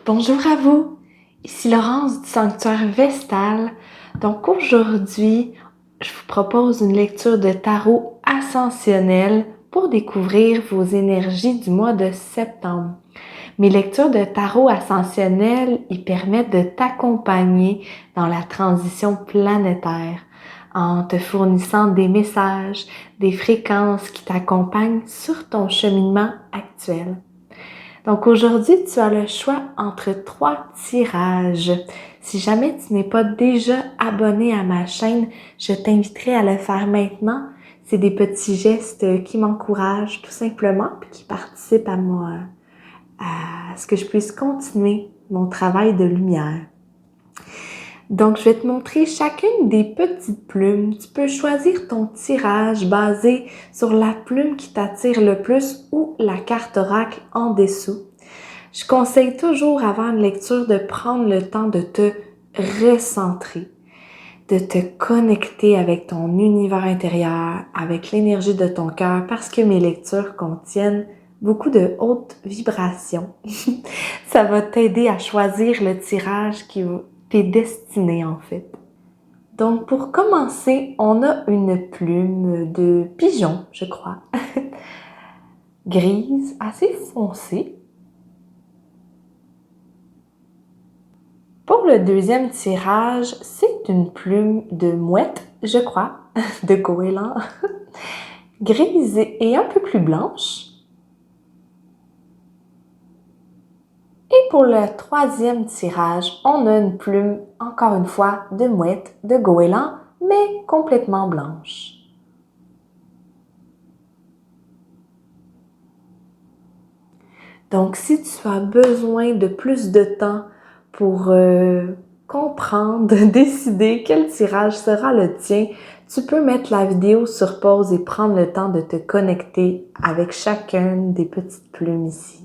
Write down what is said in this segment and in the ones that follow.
Bonjour à vous, ici Laurence du Sanctuaire Vestal. Donc aujourd'hui, je vous propose une lecture de tarot ascensionnel pour découvrir vos énergies du mois de septembre. Mes lectures de tarot ascensionnel, ils permettent de t'accompagner dans la transition planétaire en te fournissant des messages, des fréquences qui t'accompagnent sur ton cheminement actuel. Donc aujourd'hui, tu as le choix entre 3 tirages. Si jamais tu n'es pas déjà abonné à ma chaîne, je t'inviterai à le faire maintenant. C'est des petits gestes qui m'encouragent tout simplement et qui participent à ce que je puisse continuer mon travail de lumière. Donc, je vais te montrer chacune des petites plumes. Tu peux choisir ton tirage basé sur la plume qui t'attire le plus ou la carte oracle en dessous. Je conseille toujours avant une lecture de prendre le temps de te recentrer, de te connecter avec ton univers intérieur, avec l'énergie de ton cœur, parce que mes lectures contiennent beaucoup de hautes vibrations. Ça va t'aider à choisir le tirage qui t'est destiné en fait. Donc pour commencer, on a une plume de pigeon, je crois, grise, assez foncée. Pour le deuxième tirage, c'est une plume de mouette, je crois, de goéland, grise et un peu plus blanche. Et pour le troisième tirage, on a une plume, encore une fois, de mouette, de goéland, mais complètement blanche. Donc, si tu as besoin de plus de temps pour comprendre, décider quel tirage sera le tien, tu peux mettre la vidéo sur pause et prendre le temps de te connecter avec chacune des petites plumes ici.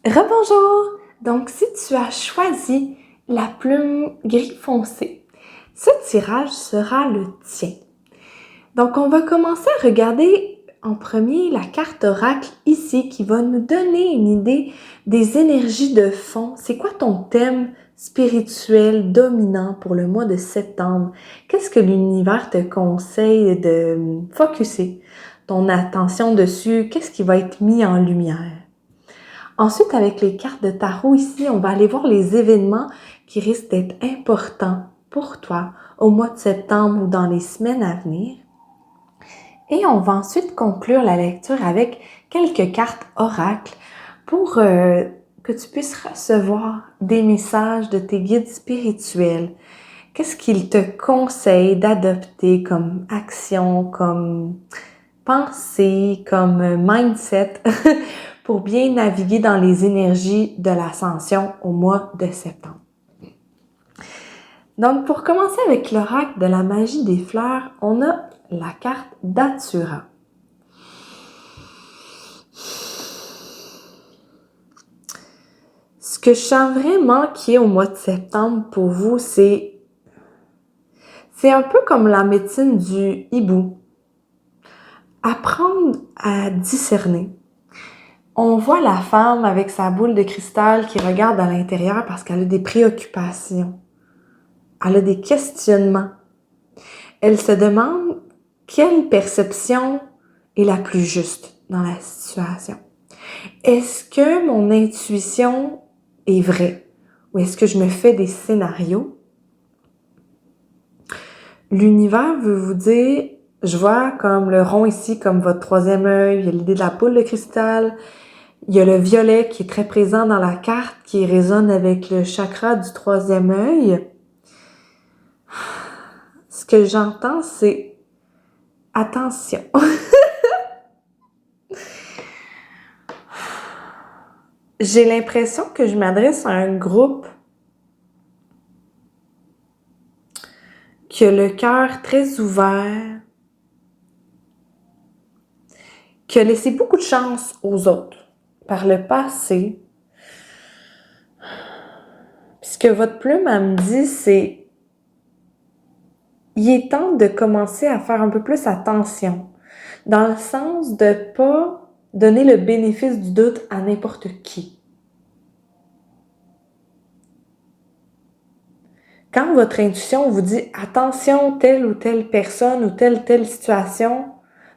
Rebonjour! Donc, si tu as choisi la plume gris foncé, ce tirage sera le tien. Donc, on va commencer à regarder en premier la carte oracle ici qui va nous donner une idée des énergies de fond. C'est quoi ton thème spirituel dominant pour le mois de septembre? Qu'est-ce que l'univers te conseille de focusser ton attention dessus? Qu'est-ce qui va être mis en lumière? Ensuite, avec les cartes de tarot ici, on va aller voir les événements qui risquent d'être importants pour toi au mois de septembre ou dans les semaines à venir. Et on va ensuite conclure la lecture avec quelques cartes oracles pour que tu puisses recevoir des messages de tes guides spirituels. Qu'est-ce qu'ils te conseillent d'adopter comme action, comme pensée, comme mindset pour bien naviguer dans les énergies de l'ascension au mois de septembre. Donc, pour commencer avec l'oracle de la magie des fleurs, on a la carte Datura. Ce que je sens vraiment qui est au mois de septembre pour vous, c'est un peu comme la médecine du hibou. Apprendre à discerner. On voit la femme avec sa boule de cristal qui regarde à l'intérieur parce qu'elle a des préoccupations. Elle a des questionnements. Elle se demande quelle perception est la plus juste dans la situation. Est-ce que mon intuition est vraie? Ou est-ce que je me fais des scénarios? L'univers veut vous dire, je vois comme le rond ici, comme votre troisième œil, il y a l'idée de la boule de cristal, il y a le violet qui est très présent dans la carte, qui résonne avec le chakra du troisième œil. Ce que j'entends, c'est attention. J'ai l'impression que je m'adresse à un groupe qui a le cœur très ouvert, qui a laissé beaucoup de chance aux autres par le passé. Puis ce que votre plume, elle me dit, c'est il est temps de commencer à faire un peu plus attention, dans le sens de pas donner le bénéfice du doute à n'importe qui. Quand votre intuition vous dit « Attention, telle ou telle personne ou telle situation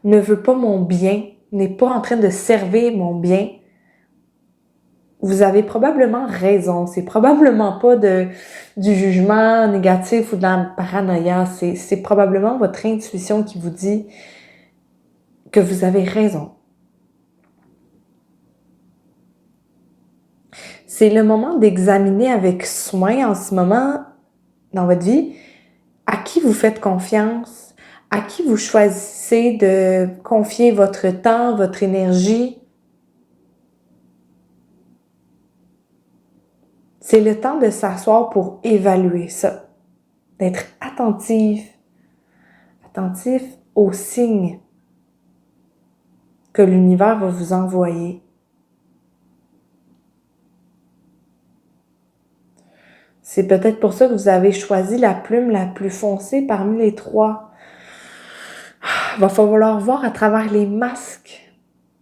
ne veut pas mon bien, n'est pas en train de servir mon bien », vous avez probablement raison. C'est probablement pas du jugement négatif ou de la paranoïa. C'est probablement votre intuition qui vous dit que vous avez raison. C'est le moment d'examiner avec soin en ce moment dans votre vie à qui vous faites confiance, à qui vous choisissez de confier votre temps, votre énergie. C'est le temps de s'asseoir pour évaluer ça, d'être attentif aux signes que l'univers va vous envoyer. C'est peut-être pour ça que vous avez choisi la plume la plus foncée parmi les trois. Il va falloir voir à travers les masques.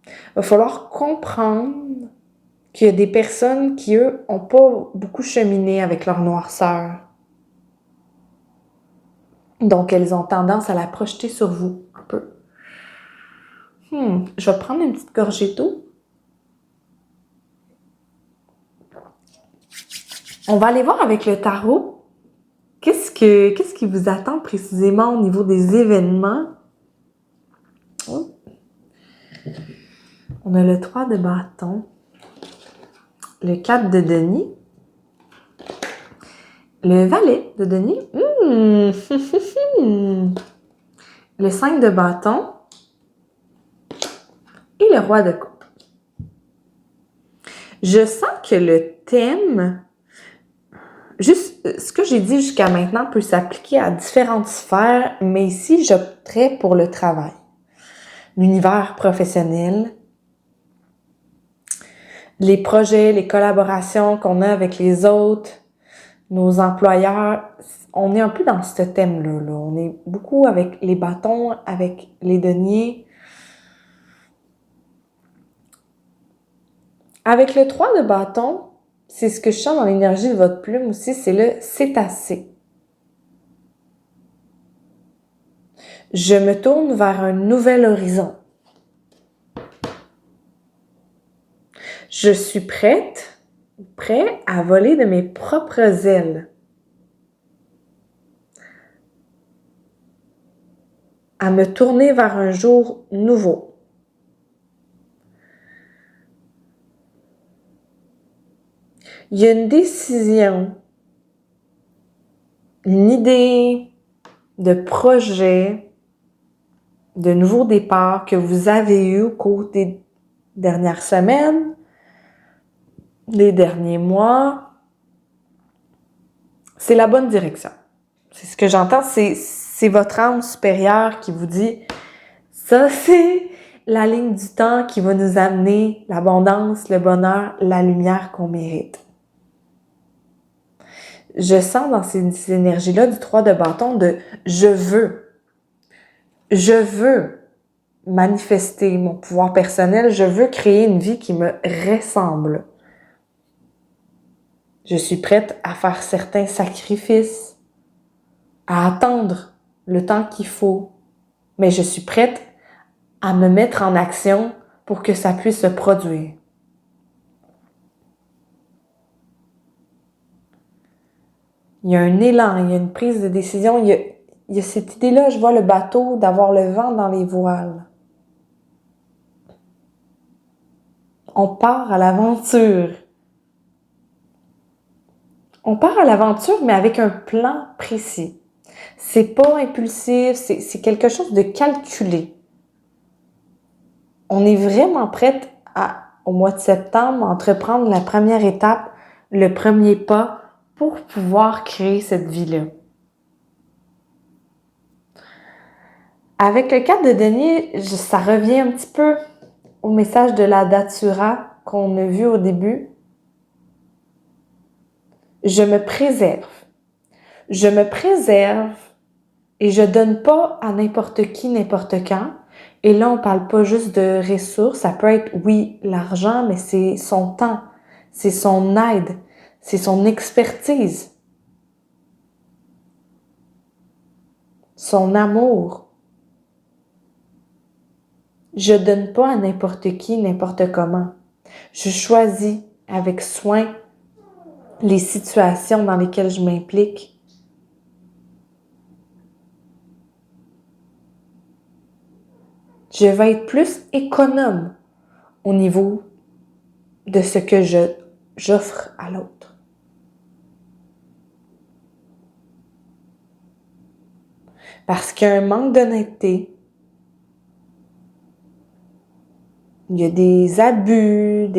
Il va falloir comprendre qu'il y a des personnes qui, eux, n'ont pas beaucoup cheminé avec leur noirceur. Donc, elles ont tendance à la projeter sur vous un peu. Je vais prendre une petite gorgée d'eau. On va aller voir avec le tarot. Qu'est-ce qui vous attend précisément au niveau des événements? On a le 3 de bâton, le 4 de denier, le valet de denier, le 5 de bâton et le roi de coupe. Je sens que le thème, juste ce que j'ai dit jusqu'à maintenant peut s'appliquer à différentes sphères, mais ici, j'opterais pour le travail, l'univers professionnel, les projets, les collaborations qu'on a avec les autres, nos employeurs. On est un peu dans ce thème-là. Là. On est beaucoup avec les bâtons, avec les deniers. Avec le 3 de bâton, c'est ce que je sens dans l'énergie de votre plume aussi, c'est le « c'est assez ». Je me tourne vers un nouvel horizon. Je suis prêt à voler de mes propres ailes. À me tourner vers un jour nouveau. Il y a une décision, une idée de projet, de nouveau départ que vous avez eu au cours des dernières semaines, des derniers mois. C'est la bonne direction. C'est ce que j'entends, c'est votre âme supérieure qui vous dit ça, c'est la ligne du temps qui va nous amener l'abondance, le bonheur, la lumière qu'on mérite. Je sens dans ces énergies-là du 3 de bâton de je veux manifester mon pouvoir personnel, je veux créer une vie qui me ressemble. Je suis prête à faire certains sacrifices, à attendre le temps qu'il faut, mais je suis prête à me mettre en action pour que ça puisse se produire. Il y a un élan, il y a une prise de décision, il y a cette idée-là, je vois le bateau, d'avoir le vent dans les voiles. On part à l'aventure. On part à l'aventure, mais avec un plan précis. C'est pas impulsif, c'est quelque chose de calculé. On est vraiment prête au mois de septembre, entreprendre la première étape, le premier pas pour pouvoir créer cette vie-là. Avec le 4 de denier, ça revient un petit peu au message de la datura qu'on a vu au début. Je me préserve. Je me préserve et je donne pas à n'importe qui, n'importe quand. Et là, on parle pas juste de ressources. Ça peut être, oui, l'argent, mais c'est son temps, c'est son aide, c'est son expertise. son amour. Je donne pas à n'importe qui, n'importe comment. Je choisis avec soin les situations dans lesquelles je m'implique. Je vais être plus économe au niveau de ce que j'offre à l'autre. Parce qu'il y a un manque d'honnêteté, il y a des abus,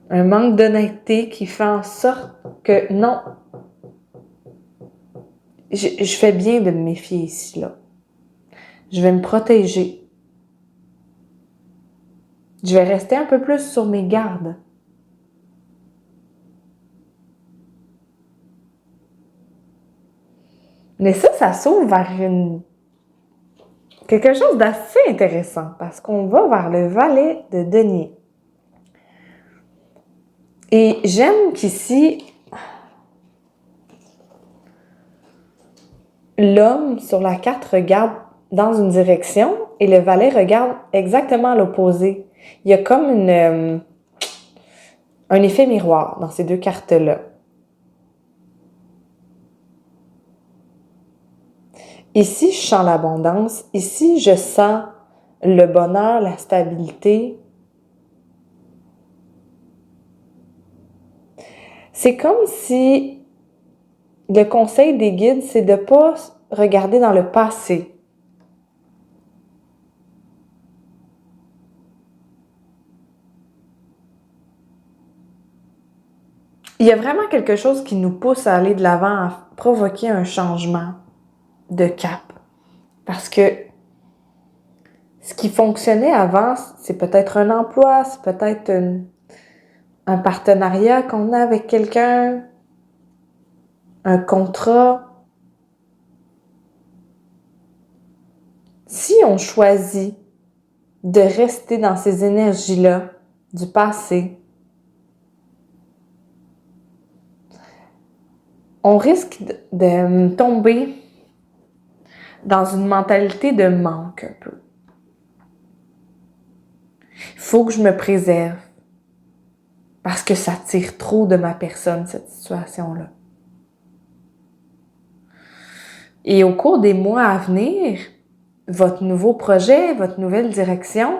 un manque d'honnêteté qui fait en sorte que non, je fais bien de me méfier ici, là. Je vais me protéger. Je vais rester un peu plus sur mes gardes. Mais ça s'ouvre vers quelque chose d'assez intéressant parce qu'on va vers le valet de denier. Et j'aime qu'ici, l'homme sur la carte regarde dans une direction et le valet regarde exactement à l'opposé. Il y a comme un effet miroir dans ces deux cartes-là. Ici, je sens l'abondance. Ici, je sens le bonheur, la stabilité. C'est comme si le conseil des guides, c'est de ne pas regarder dans le passé. Il y a vraiment quelque chose qui nous pousse à aller de l'avant, à provoquer un changement de cap. Parce que ce qui fonctionnait avant, c'est peut-être un emploi, c'est peut-être un partenariat qu'on a avec quelqu'un, un contrat. Si on choisit de rester dans ces énergies-là du passé, on risque de tomber dans une mentalité de manque un peu. Il faut que je me préserve parce que ça tire trop de ma personne, cette situation-là. Et au cours des mois à venir, votre nouveau projet, votre nouvelle direction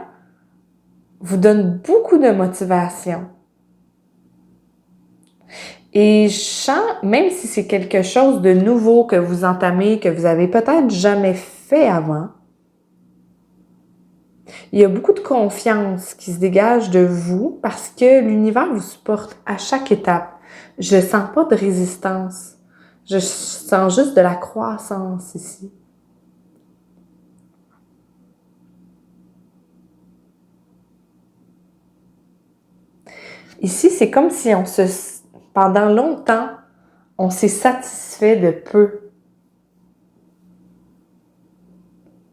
vous donne beaucoup de motivation. Et je sens, même si c'est quelque chose de nouveau que vous entamez, que vous avez peut-être jamais fait avant, il y a beaucoup de confiance qui se dégage de vous parce que l'univers vous supporte à chaque étape. Je ne sens pas de résistance. Je sens juste de la croissance ici. Ici, c'est comme si pendant longtemps, on s'est satisfait de peu.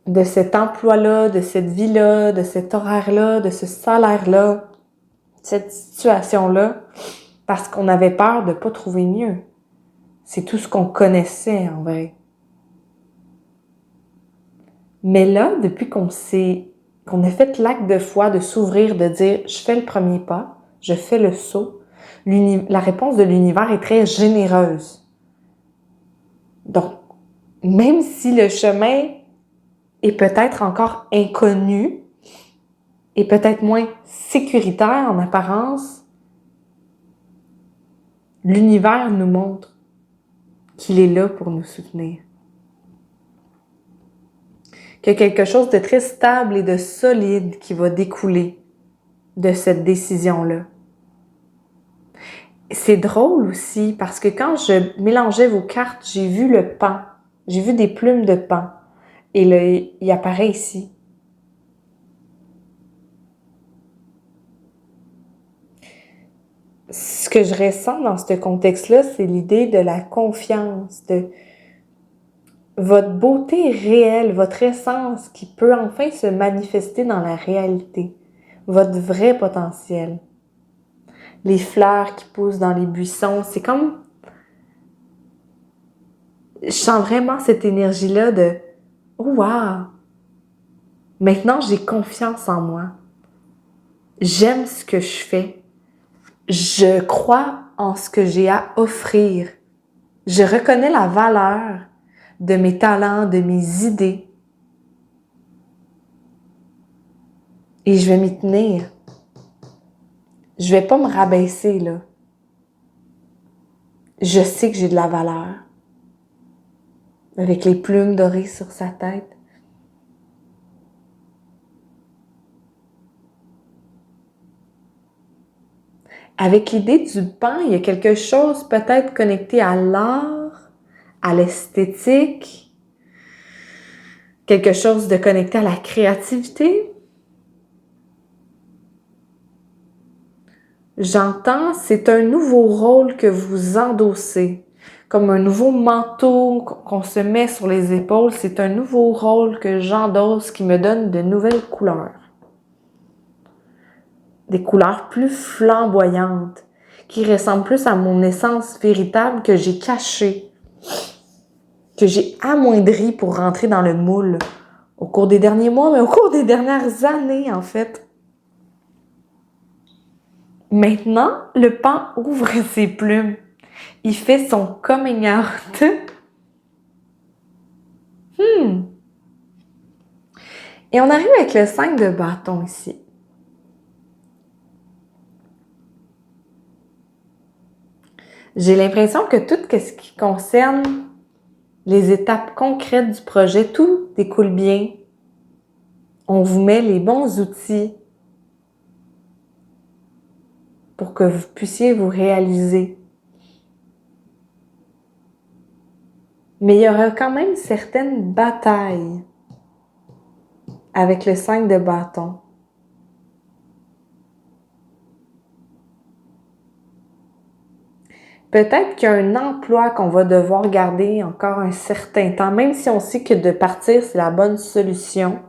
De cet emploi-là, de cette vie-là, de cet horaire-là, de ce salaire-là, cette situation-là, parce qu'on avait peur de ne pas trouver mieux. C'est tout ce qu'on connaissait en vrai. Mais là, depuis qu'on a fait l'acte de foi, de s'ouvrir, de dire « je fais le premier pas, je fais le saut », la réponse de l'univers est très généreuse. Donc, même si le chemin est peut-être encore inconnu et peut-être moins sécuritaire en apparence, l'univers nous montre qu'il est là pour nous soutenir. Qu'il y a quelque chose de très stable et de solide qui va découler de cette décision-là. C'est drôle aussi parce que quand je mélangeais vos cartes, j'ai vu le paon. J'ai vu des plumes de paon. Et là, il apparaît ici. Ce que je ressens dans ce contexte-là, c'est l'idée de la confiance, de votre beauté réelle, votre essence qui peut enfin se manifester dans la réalité, votre vrai potentiel. Les fleurs qui poussent dans les buissons, c'est comme Je sens vraiment cette énergie-là de « Oh wow! Maintenant, j'ai confiance en moi. J'aime ce que je fais. Je crois en ce que j'ai à offrir. Je reconnais la valeur de mes talents, de mes idées. Et je vais m'y tenir. Je vais pas me rabaisser, là. Je sais que j'ai de la valeur. Avec les plumes dorées sur sa tête. Avec l'idée du pain, il y a quelque chose peut-être connecté à l'art, à l'esthétique, quelque chose de connecté à la créativité. J'entends, c'est un nouveau rôle que vous endossez, comme un nouveau manteau qu'on se met sur les épaules. C'est un nouveau rôle que j'endosse qui me donne de nouvelles couleurs. Des couleurs plus flamboyantes, qui ressemblent plus à mon essence véritable que j'ai cachée, que j'ai amoindrie pour rentrer dans le moule au cours des derniers mois, mais au cours des dernières années, en fait. Maintenant, le pan ouvre ses plumes. Il fait son coming out. Et on arrive avec le 5 de bâton ici. J'ai l'impression que tout ce qui concerne les étapes concrètes du projet, tout découle bien. On vous met les bons outils pour que vous puissiez vous réaliser. Mais il y aura quand même certaines batailles avec le 5 de bâton. Peut-être qu'il y a un emploi qu'on va devoir garder encore un certain temps, même si on sait que de partir, c'est la bonne solution.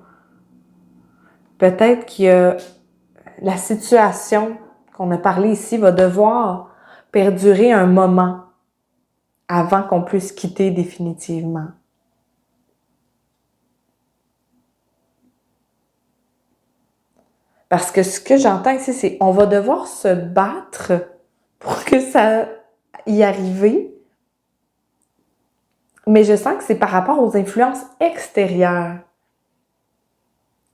Peut-être qu'il y a la situation qu'on a parlé ici va devoir perdurer un moment avant qu'on puisse quitter définitivement. Parce que ce que j'entends ici, c'est on va devoir se battre pour que ça y arrive. Mais je sens que c'est par rapport aux influences extérieures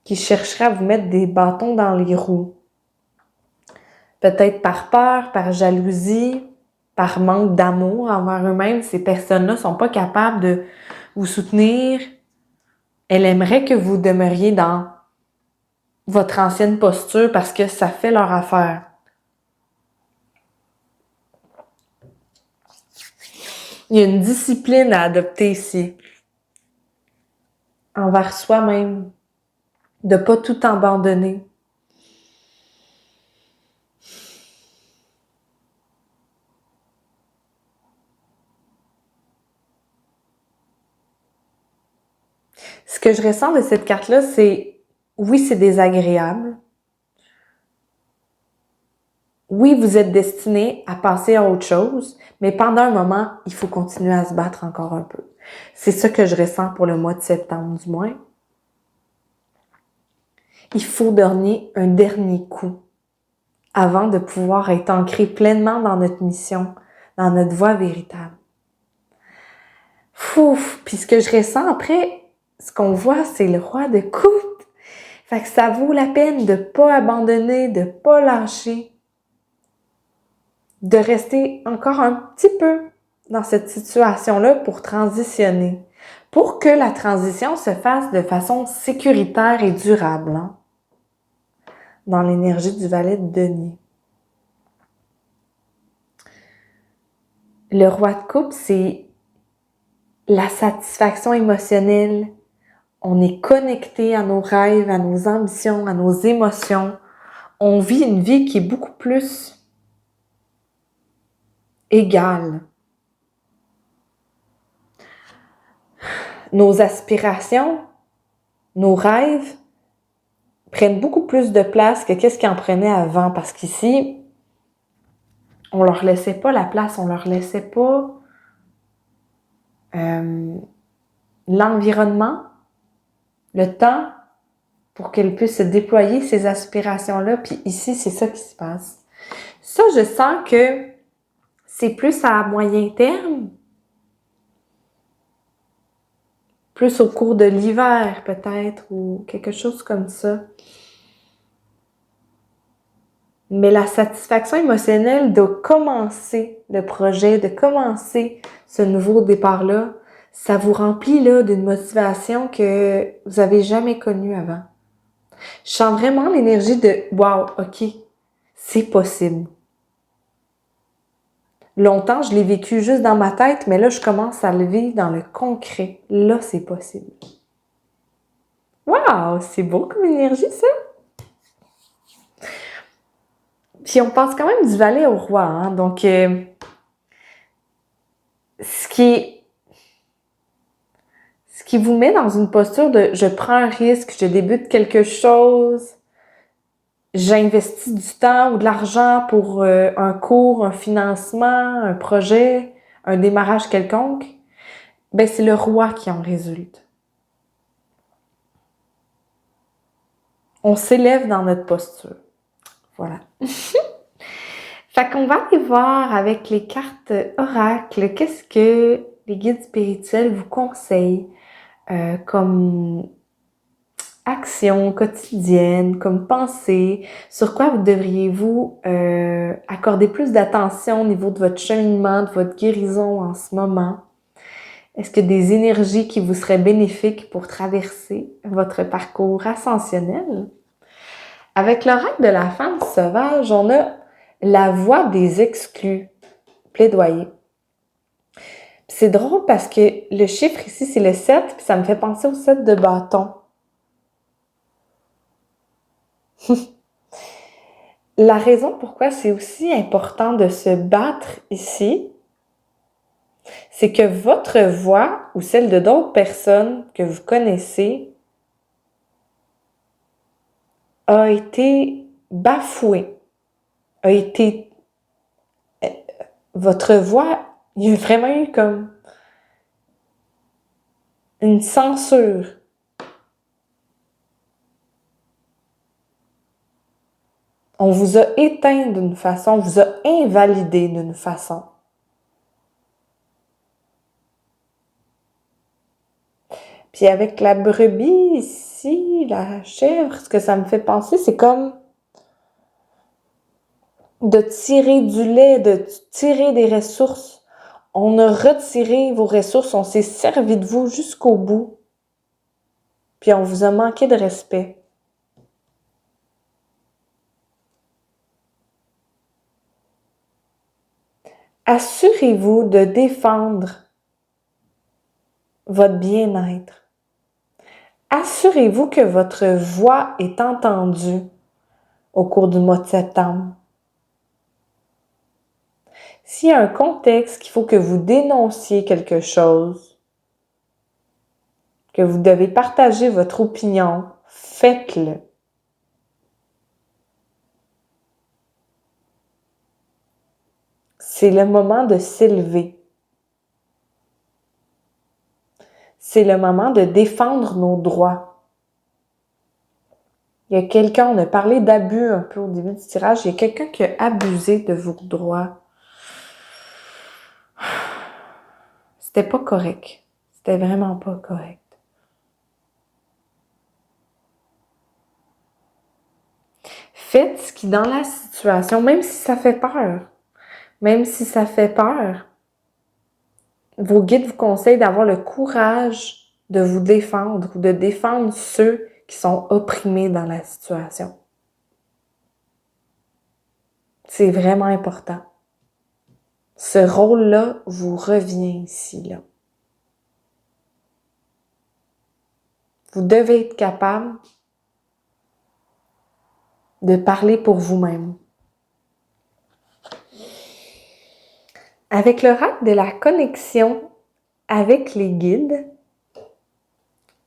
qui chercheraient à vous mettre des bâtons dans les roues. Peut-être par peur, par jalousie, par manque d'amour envers eux-mêmes. Ces personnes-là ne sont pas capables de vous soutenir. Elles aimeraient que vous demeuriez dans votre ancienne posture parce que ça fait leur affaire. Il y a une discipline à adopter ici, envers soi-même, de ne pas tout abandonner. Ce que je ressens de cette carte-là, c'est, oui, c'est désagréable. Oui, vous êtes destiné à passer à autre chose, mais pendant un moment, il faut continuer à se battre encore un peu. C'est ça que je ressens pour le mois de septembre, du moins. Il faut donner un dernier coup avant de pouvoir être ancré pleinement dans notre mission, dans notre voie véritable. Fouf! Puis ce que je ressens après, ce qu'on voit, c'est le roi de coupe. Fait que ça vaut la peine de pas abandonner, de pas lâcher, de rester encore un petit peu dans cette situation-là pour transitionner, pour que la transition se fasse de façon sécuritaire et durable, hein, dans l'énergie du valet de denier. Le roi de coupe, c'est la satisfaction émotionnelle. On est connecté à nos rêves, à nos ambitions, à nos émotions. On vit une vie qui est beaucoup plus égale. Nos aspirations, nos rêves prennent beaucoup plus de place que qu'est-ce qu'ils en prenaient avant. Parce qu'ici, on leur laissait pas la place, on leur laissait pas l'environnement, le temps pour qu'elle puisse déployer ces aspirations-là. Puis ici, c'est ça qui se passe. Ça, je sens que c'est plus à moyen terme, plus au cours de l'hiver peut-être, ou quelque chose comme ça. Mais la satisfaction émotionnelle de commencer le projet, de commencer ce nouveau départ-là, ça vous remplit là d'une motivation que vous avez jamais connue avant. Je sens vraiment l'énergie de « Wow, OK, c'est possible ». Longtemps, je l'ai vécu juste dans ma tête, mais là, je commence à le vivre dans le concret. Là, c'est possible. Wow, c'est beau comme énergie, ça! Puis on passe quand même du valet au roi, hein? Donc, ce qui vous met dans une posture de « je prends un risque, je débute quelque chose », j'investis du temps ou de l'argent pour un cours, un financement, un projet, un démarrage quelconque, ben c'est le roi qui en résulte. On s'élève dans notre posture. Voilà. Fait qu'on va aller voir avec les cartes oracles, qu'est-ce que les guides spirituels vous conseillent comme action quotidienne, comme pensée, sur quoi vous devriez-vous accorder plus d'attention au niveau de votre cheminement, de votre guérison en ce moment. Est-ce que des énergies qui vous seraient bénéfiques pour traverser votre parcours ascensionnel? Avec l'oracle de la femme sauvage, on a la voix des exclus, plaidoyer. C'est drôle parce que le chiffre ici, c'est le 7, puis ça me fait penser au 7 de bâton. La raison pourquoi c'est aussi important de se battre ici, c'est que votre voix ou celle de d'autres personnes que vous connaissez a été bafouée, a été... Votre voix, il y a vraiment eu comme une censure. On vous a éteint d'une façon, on vous a invalidé d'une façon. Puis avec la brebis ici, la chèvre, ce que ça me fait penser, c'est comme de tirer du lait, de tirer des ressources. On a retiré vos ressources, on s'est servi de vous jusqu'au bout. Puis on vous a manqué de respect. Assurez-vous de défendre votre bien-être. Assurez-vous que votre voix est entendue au cours du mois de septembre. S'il y a un contexte qu'il faut que vous dénonciez quelque chose, que vous devez partager votre opinion, faites-le. C'est le moment de s'élever. C'est le moment de défendre nos droits. Il y a quelqu'un, on a parlé d'abus un peu au début du tirage, il y a quelqu'un qui a abusé de vos droits. C'était pas correct. C'était vraiment pas correct. Faites ce qui, dans la situation, même si ça fait peur, vos guides vous conseillent d'avoir le courage de vous défendre ou de défendre ceux qui sont opprimés dans la situation. C'est vraiment important. Ce rôle-là vous revient ici, là. Vous devez être capable de parler pour vous-même. Avec l'oracle de la connexion avec les guides,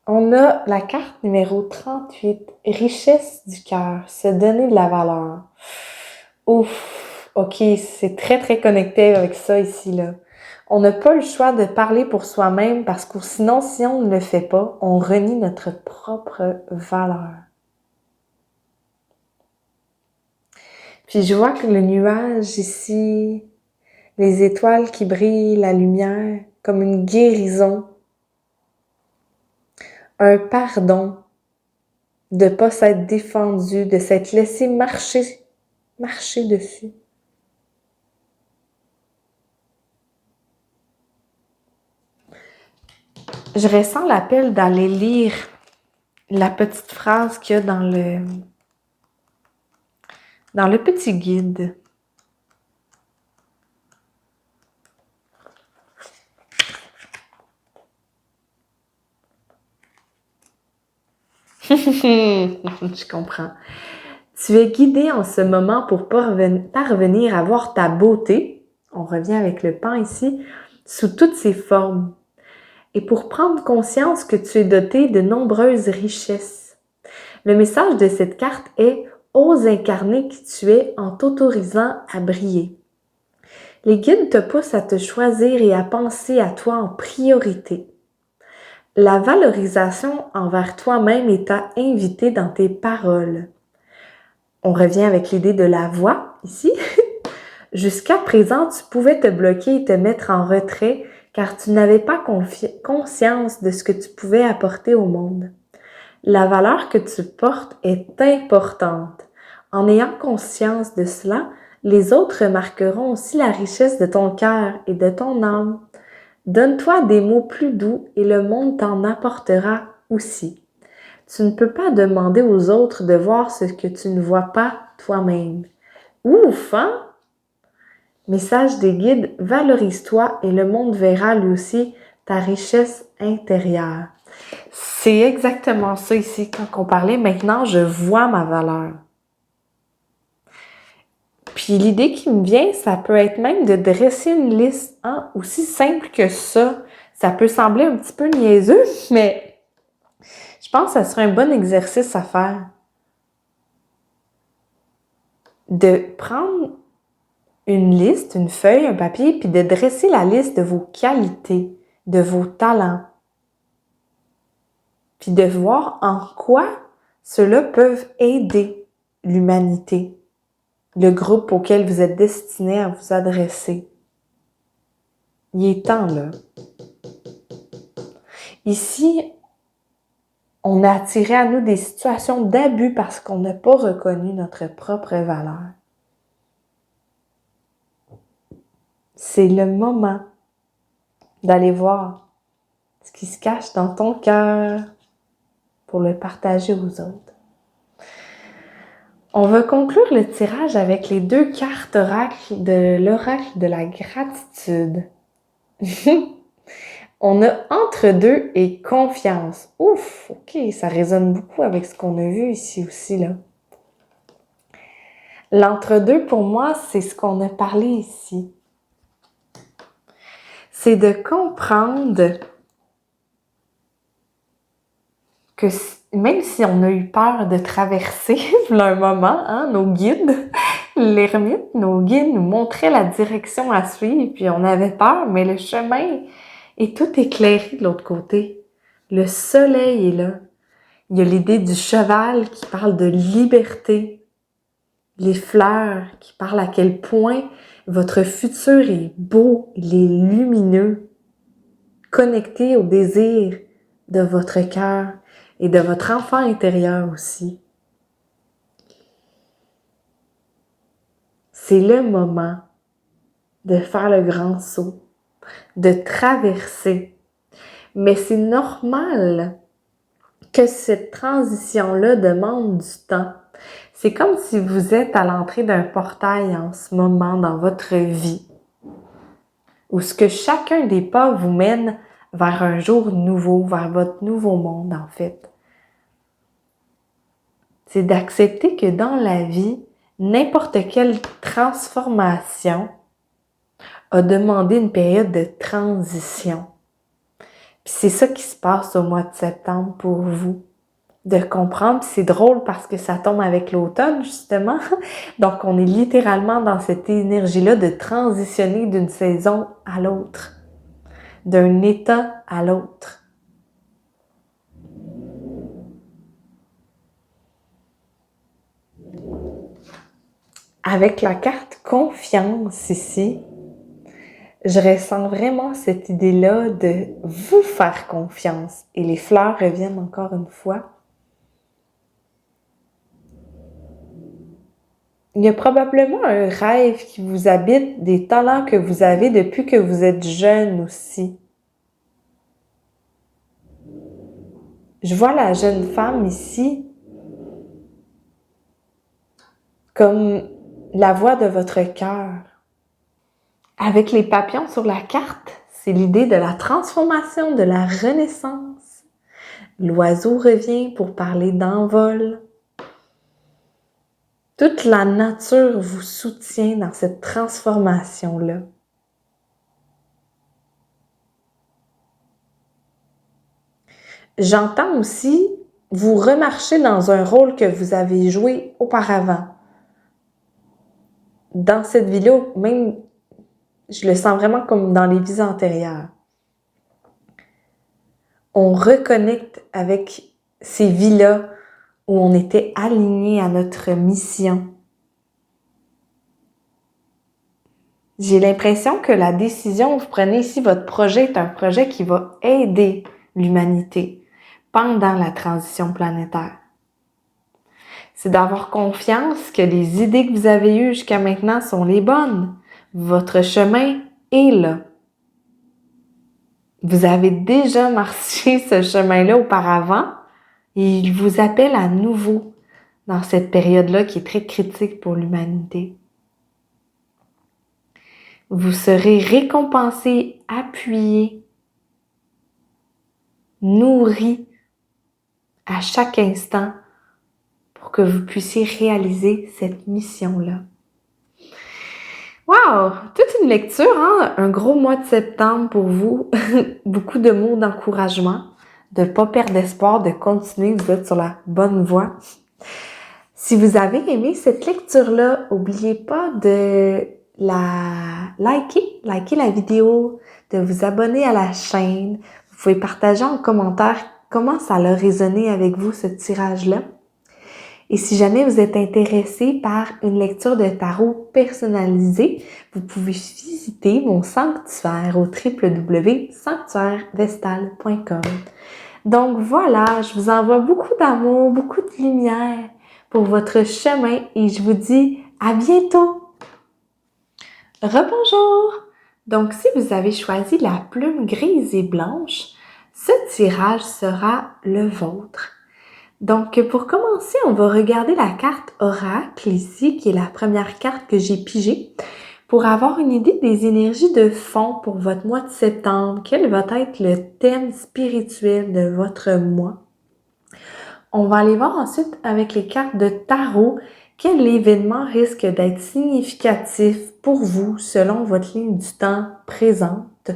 on a la carte numéro 38, richesse du cœur, se donner de la valeur. Ouf, ok, c'est très très connecté avec ça ici, là. On n'a pas le choix de parler pour soi-même parce que sinon, si on ne le fait pas, on renie notre propre valeur. Puis je vois que le nuage ici, les étoiles qui brillent, la lumière, comme une guérison, un pardon de ne pas s'être défendu, de s'être laissé marcher dessus. Je ressens l'appel d'aller lire la petite phrase qu'il y a dans le petit guide. Je comprends. Tu es guidé en ce moment pour parvenir à voir ta beauté, on revient avec le pan ici, sous toutes ses formes, et pour prendre conscience que tu es doté de nombreuses richesses. Le message de cette carte est « Ose incarner qui tu es en t'autorisant à briller ». Les guides te poussent à te choisir et à penser à toi en priorité. La valorisation envers toi-même est à inviter dans tes paroles. On revient avec l'idée de la voix ici. Jusqu'à présent, tu pouvais te bloquer et te mettre en retrait car tu n'avais pas conscience de ce que tu pouvais apporter au monde. La valeur que tu portes est importante. En ayant conscience de cela, les autres remarqueront aussi la richesse de ton cœur et de ton âme. Donne-toi des mots plus doux et le monde t'en apportera aussi. Tu ne peux pas demander aux autres de voir ce que tu ne vois pas toi-même. Ouf, hein? Message des guides, valorise-toi et le monde verra lui aussi ta richesse intérieure. C'est exactement ça ici quand on parlait. Maintenant, je vois ma valeur. Puis l'idée qui me vient, ça peut être même de dresser une liste, hein, aussi simple que ça. Ça peut sembler un petit peu niaiseux, mais je pense que ça serait un bon exercice à faire. De prendre une liste, une feuille, un papier, puis de dresser la liste de vos qualités, de vos talents. Puis de voir en quoi ceux-là peuvent aider l'humanité, le groupe auquel vous êtes destiné à vous adresser. Il est temps, là. Ici, on a attiré à nous des situations d'abus parce qu'on n'a pas reconnu notre propre valeur. C'est le moment d'aller voir ce qui se cache dans ton cœur pour le partager aux autres. On va conclure le tirage avec les 2 cartes oracles de l'oracle de la gratitude. On a entre-deux et confiance. Ouf, ok, ça résonne beaucoup avec ce qu'on a vu ici aussi, là. L'entre-deux, pour moi, c'est ce qu'on a parlé ici. C'est de comprendre que même si on a eu peur de traverser un moment, hein, nos guides, l'ermite, nos guides nous montraient la direction à suivre, puis on avait peur, mais le chemin est tout éclairé de l'autre côté. Le soleil est là. Il y a l'idée du cheval qui parle de liberté. Les fleurs qui parlent à quel point votre futur est beau, il est lumineux, connecté au désir de votre cœur et de votre enfant intérieur aussi. C'est le moment de faire le grand saut, de traverser. Mais c'est normal que cette transition-là demande du temps. C'est comme si vous êtes à l'entrée d'un portail en ce moment dans votre vie, où ce que chacun des pas vous mène vers un jour nouveau, vers votre nouveau monde en fait. C'est d'accepter que dans la vie, n'importe quelle transformation a demandé une période de transition. Puis c'est ça qui se passe au mois de septembre pour vous. De comprendre, puis c'est drôle parce que ça tombe avec l'automne justement, donc on est littéralement dans cette énergie-là de transitionner d'une saison à l'autre. d'un état à l'autre. Avec la carte confiance ici, je ressens vraiment cette idée-là de vous faire confiance. Et les fleurs reviennent encore une fois. Il y a probablement un rêve qui vous habite, des talents que vous avez depuis que vous êtes jeune aussi. Je vois la jeune femme ici comme la voix de votre cœur. Avec les papillons sur la carte, c'est l'idée de la transformation, de la renaissance. L'oiseau revient pour parler d'envol. Toute la nature vous soutient dans cette transformation-là. J'entends aussi vous remarcher dans un rôle que vous avez joué auparavant. Dans cette vie-là, même, je le sens vraiment comme dans les vies antérieures. On reconnecte avec ces vies-là où on était aligné à notre mission. J'ai l'impression que la décision que vous prenez ici, votre projet est un projet qui va aider l'humanité pendant la transition planétaire. C'est d'avoir confiance que les idées que vous avez eues jusqu'à maintenant sont les bonnes. Votre chemin est là. Vous avez déjà marché ce chemin-là auparavant et il vous appelle à nouveau dans cette période-là qui est très critique pour l'humanité. Vous serez récompensé, appuyé, nourri à chaque instant pour que vous puissiez réaliser cette mission-là. Wow! Toute une lecture, hein? Un gros mois de septembre pour vous. Beaucoup de mots d'encouragement, de ne pas perdre espoir, de continuer, vous êtes sur la bonne voie. Si vous avez aimé cette lecture-là, n'oubliez pas de la liker la vidéo, de vous abonner à la chaîne. Vous pouvez partager en commentaire comment ça a résonné avec vous, ce tirage-là. Et si jamais vous êtes intéressé par une lecture de tarot personnalisée, vous pouvez visiter mon sanctuaire au www.sanctuairevestal.com. Donc voilà, je vous envoie beaucoup d'amour, beaucoup de lumière pour votre chemin et je vous dis à bientôt! Rebonjour! Donc si vous avez choisi la plume grise et blanche, ce tirage sera le vôtre. Donc, pour commencer, on va regarder la carte Oracle ici, qui est la première carte que j'ai pigée, pour avoir une idée des énergies de fond pour votre mois de septembre. Quel va être le thème spirituel de votre mois? On va aller voir ensuite avec les cartes de tarot, quel événement risque d'être significatif pour vous selon votre ligne du temps présente.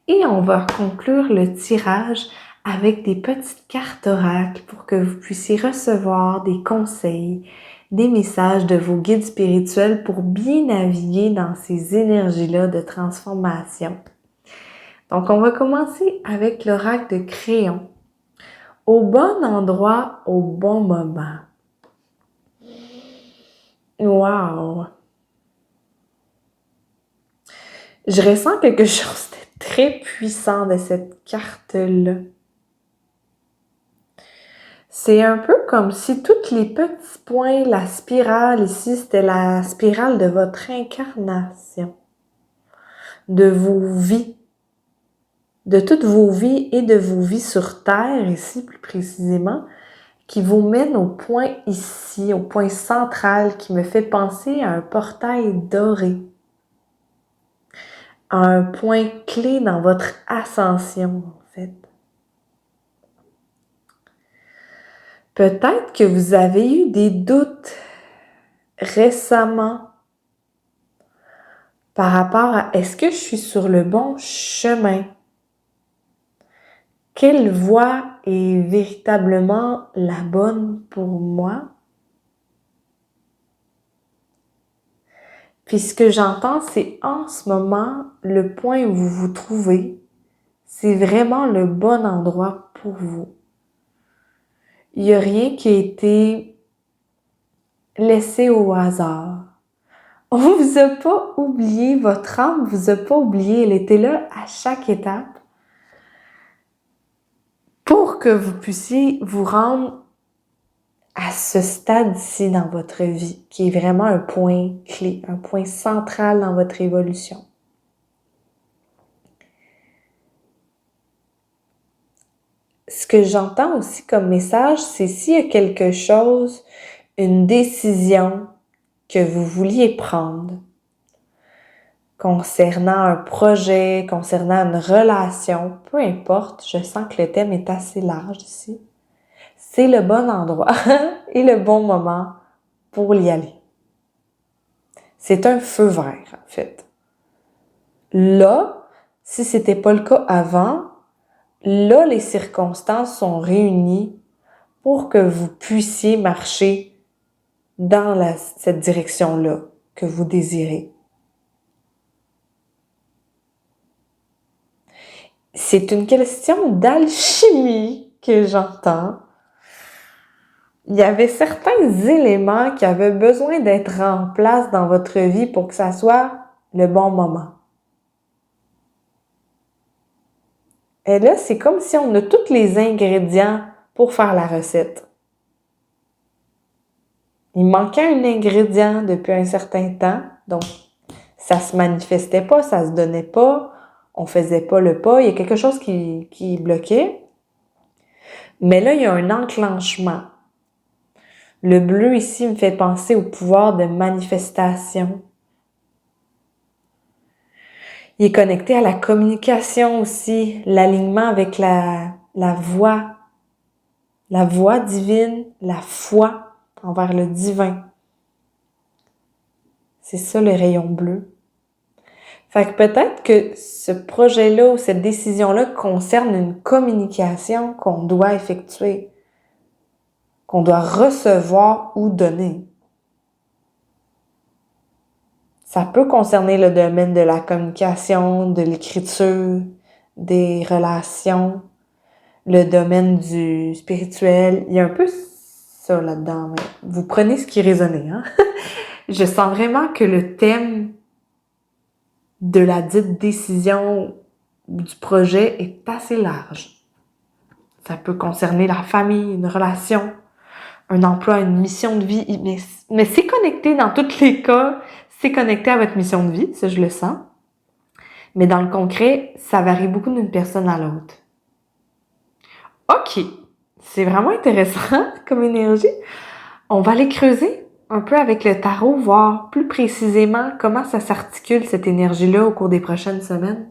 Et on va conclure le tirage avec des petites cartes oracles pour que vous puissiez recevoir des conseils, des messages de vos guides spirituels pour bien naviguer dans ces énergies-là de transformation. Donc, on va commencer avec l'oracle de Créon. Au bon endroit, au bon moment. Wow! Je ressens quelque chose de très puissant de cette carte-là. C'est un peu comme si tous les petits points, la spirale ici, c'était la spirale de votre incarnation, de vos vies, de toutes vos vies et de vos vies sur Terre ici plus précisément, qui vous mène au point ici, au point central qui me fait penser à un portail doré, à un point clé dans votre ascension en fait. Peut-être que vous avez eu des doutes récemment par rapport à est-ce que je suis sur le bon chemin? Quelle voie est véritablement la bonne pour moi? Puis ce que j'entends, c'est en ce moment, le point où vous vous trouvez, c'est vraiment le bon endroit pour vous. Il n'y a rien qui a été laissé au hasard. On vous a pas oublié, votre âme vous a pas oublié, elle était là à chaque étape pour que vous puissiez vous rendre à ce stade-ci dans votre vie, qui est vraiment un point clé, un point central dans votre évolution. Ce que j'entends aussi comme message, c'est s'il y a quelque chose, une décision que vous vouliez prendre concernant un projet, concernant une relation, peu importe, je sens que le thème est assez large ici. C'est le bon endroit et le bon moment pour y aller. C'est un feu vert, en fait. Là, si c'était pas le cas avant, là, les circonstances sont réunies pour que vous puissiez marcher dans cette direction-là que vous désirez. C'est une question d'alchimie que j'entends. Il y avait certains éléments qui avaient besoin d'être en place dans votre vie pour que ça soit le bon moment. Et là, c'est comme si on a tous les ingrédients pour faire la recette. Il manquait un ingrédient depuis un certain temps, donc ça se manifestait pas, ça se donnait pas, on faisait pas le pas, il y a quelque chose qui bloquait. Mais là, il y a un enclenchement. Le bleu ici me fait penser au pouvoir de manifestation. Il est connecté à la communication aussi, l'alignement avec la voix divine, la foi envers le divin. C'est ça le rayon bleu. Fait que peut-être que ce projet-là ou cette décision-là concerne une communication qu'on doit effectuer, qu'on doit recevoir ou donner. Ça peut concerner le domaine de la communication, de l'écriture, des relations, le domaine du spirituel. Il y a un peu ça là-dedans. Mais vous prenez ce qui résonne, hein? Je sens vraiment que le thème de la dite décision du projet est assez large. Ça peut concerner la famille, une relation, un emploi, une mission de vie, mais c'est connecté dans tous les cas, c'est connecté à votre mission de vie, ça je le sens. Mais dans le concret, ça varie beaucoup d'une personne à l'autre. OK, c'est vraiment intéressant comme énergie. On va aller creuser un peu avec le tarot, voir plus précisément comment ça s'articule cette énergie-là au cours des prochaines semaines.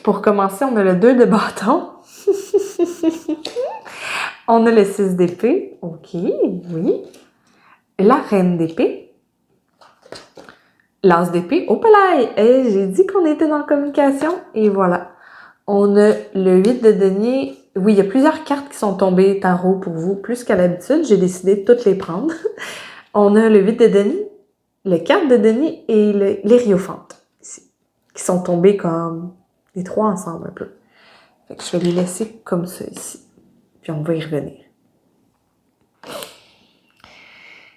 Pour commencer, on a le 2 de bâton. On a le 6 d'épée. OK, oui. La reine d'épée. L'as d'épée. Oh là! J'ai dit qu'on était dans la communication. Et voilà. On a le 8 de denier. Oui, il y a plusieurs cartes qui sont tombées tarot pour vous, plus qu'à l'habitude. J'ai décidé de toutes les prendre. On a le 8 de denier, le 4 de denier et l'Hierophante, ici, qui sont tombés comme les trois ensemble un peu. Fait que je vais les laisser comme ça ici. Puis on va y revenir.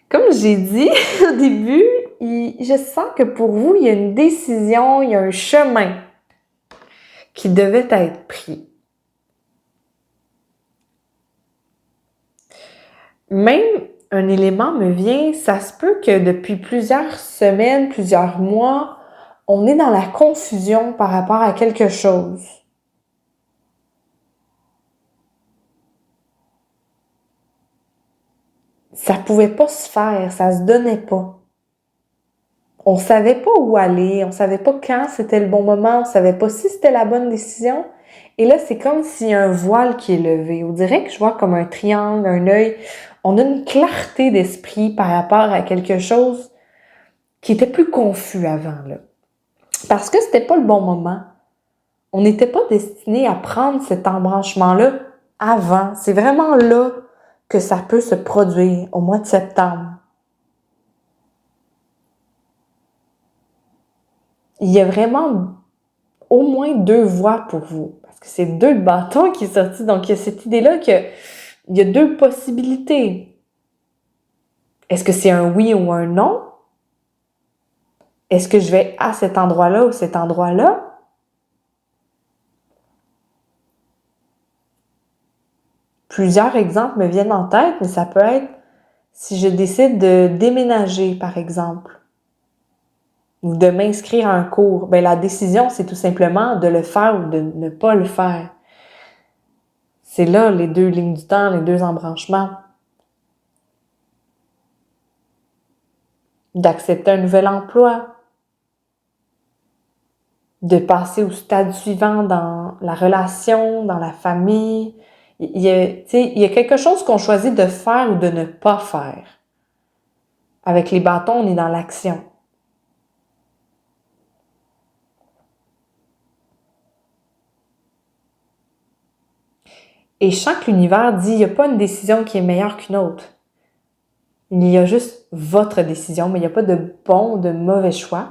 Comme j'ai dit au début, je sens que pour vous, il y a une décision, il y a un chemin qui devait être pris. Même un élément me vient, ça se peut que depuis plusieurs semaines, plusieurs mois, on est dans la confusion par rapport à quelque chose. Ça pouvait pas se faire, ça se donnait pas. On savait pas où aller, on savait pas quand c'était le bon moment, on savait pas si c'était la bonne décision. Et là, c'est comme s'il y a un voile qui est levé. On dirait que je vois comme un triangle, un œil. On a une clarté d'esprit par rapport à quelque chose qui était plus confus avant, là. Parce que c'était pas le bon moment. On n'était pas destiné à prendre cet embranchement-là avant. C'est vraiment là que ça peut se produire au mois de septembre. Il y a vraiment, au moins 2 voies pour vous. Parce que c'est 2 bâtons qui est sorti. Donc, il y a cette idée-là qu'il y a 2 possibilités. Est-ce que c'est un oui ou un non? Est-ce que je vais à cet endroit-là ou cet endroit-là? Plusieurs exemples me viennent en tête, mais ça peut être si je décide de déménager, par exemple, ou de m'inscrire à un cours. Ben, la décision, c'est tout simplement de le faire ou de ne pas le faire. C'est là les 2 lignes du temps, les 2 embranchements. D'accepter un nouvel emploi, de passer au stade suivant dans la relation, dans la famille. Il y a quelque chose qu'on choisit de faire ou de ne pas faire. Avec les bâtons, on est dans l'action. Et chaque univers dit, il n'y a pas une décision qui est meilleure qu'une autre. Il y a juste votre décision, mais il n'y a pas de bon ou de mauvais choix.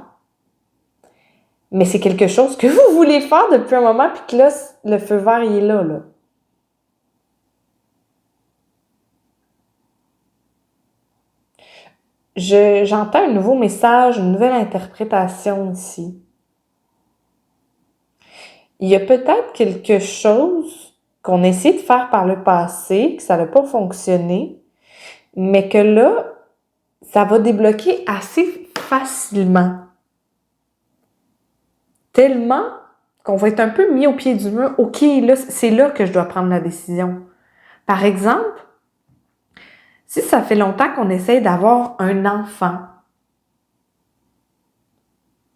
Mais c'est quelque chose que vous voulez faire depuis un moment, puis que là, le feu vert, il est là. J'entends un nouveau message, une nouvelle interprétation ici. Il y a peut-être quelque chose qu'on a essayé de faire par le passé, que ça n'a pas fonctionné, mais que là, ça va débloquer assez facilement. Tellement qu'on va être un peu mis au pied du mur. OK, là, c'est là que je dois prendre la décision. Par exemple, si ça fait longtemps qu'on essaye d'avoir un enfant,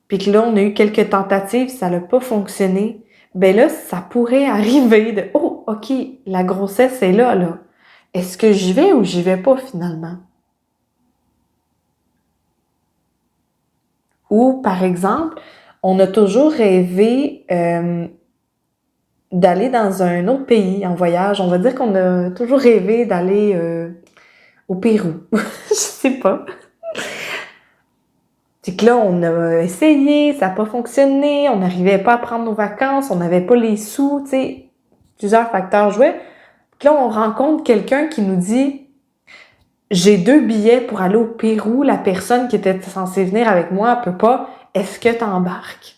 puis que là, on a eu quelques tentatives, ça n'a pas fonctionné, ben là, ça pourrait arriver de « Oh, OK, la grossesse est là, là. Est-ce que j'y vais ou j'y vais pas finalement? » Ou, par exemple, on a toujours rêvé d'aller dans un autre pays en voyage. On va dire qu'on a toujours rêvé d'aller au Pérou. Je sais pas. C'est que là, on a essayé, ça n'a pas fonctionné, on n'arrivait pas à prendre nos vacances, on n'avait pas les sous, tu sais, plusieurs facteurs jouaient. Puis là, on rencontre quelqu'un qui nous dit « J'ai 2 billets pour aller au Pérou, la personne qui était censée venir avec moi peut pas, est-ce que t'embarques? »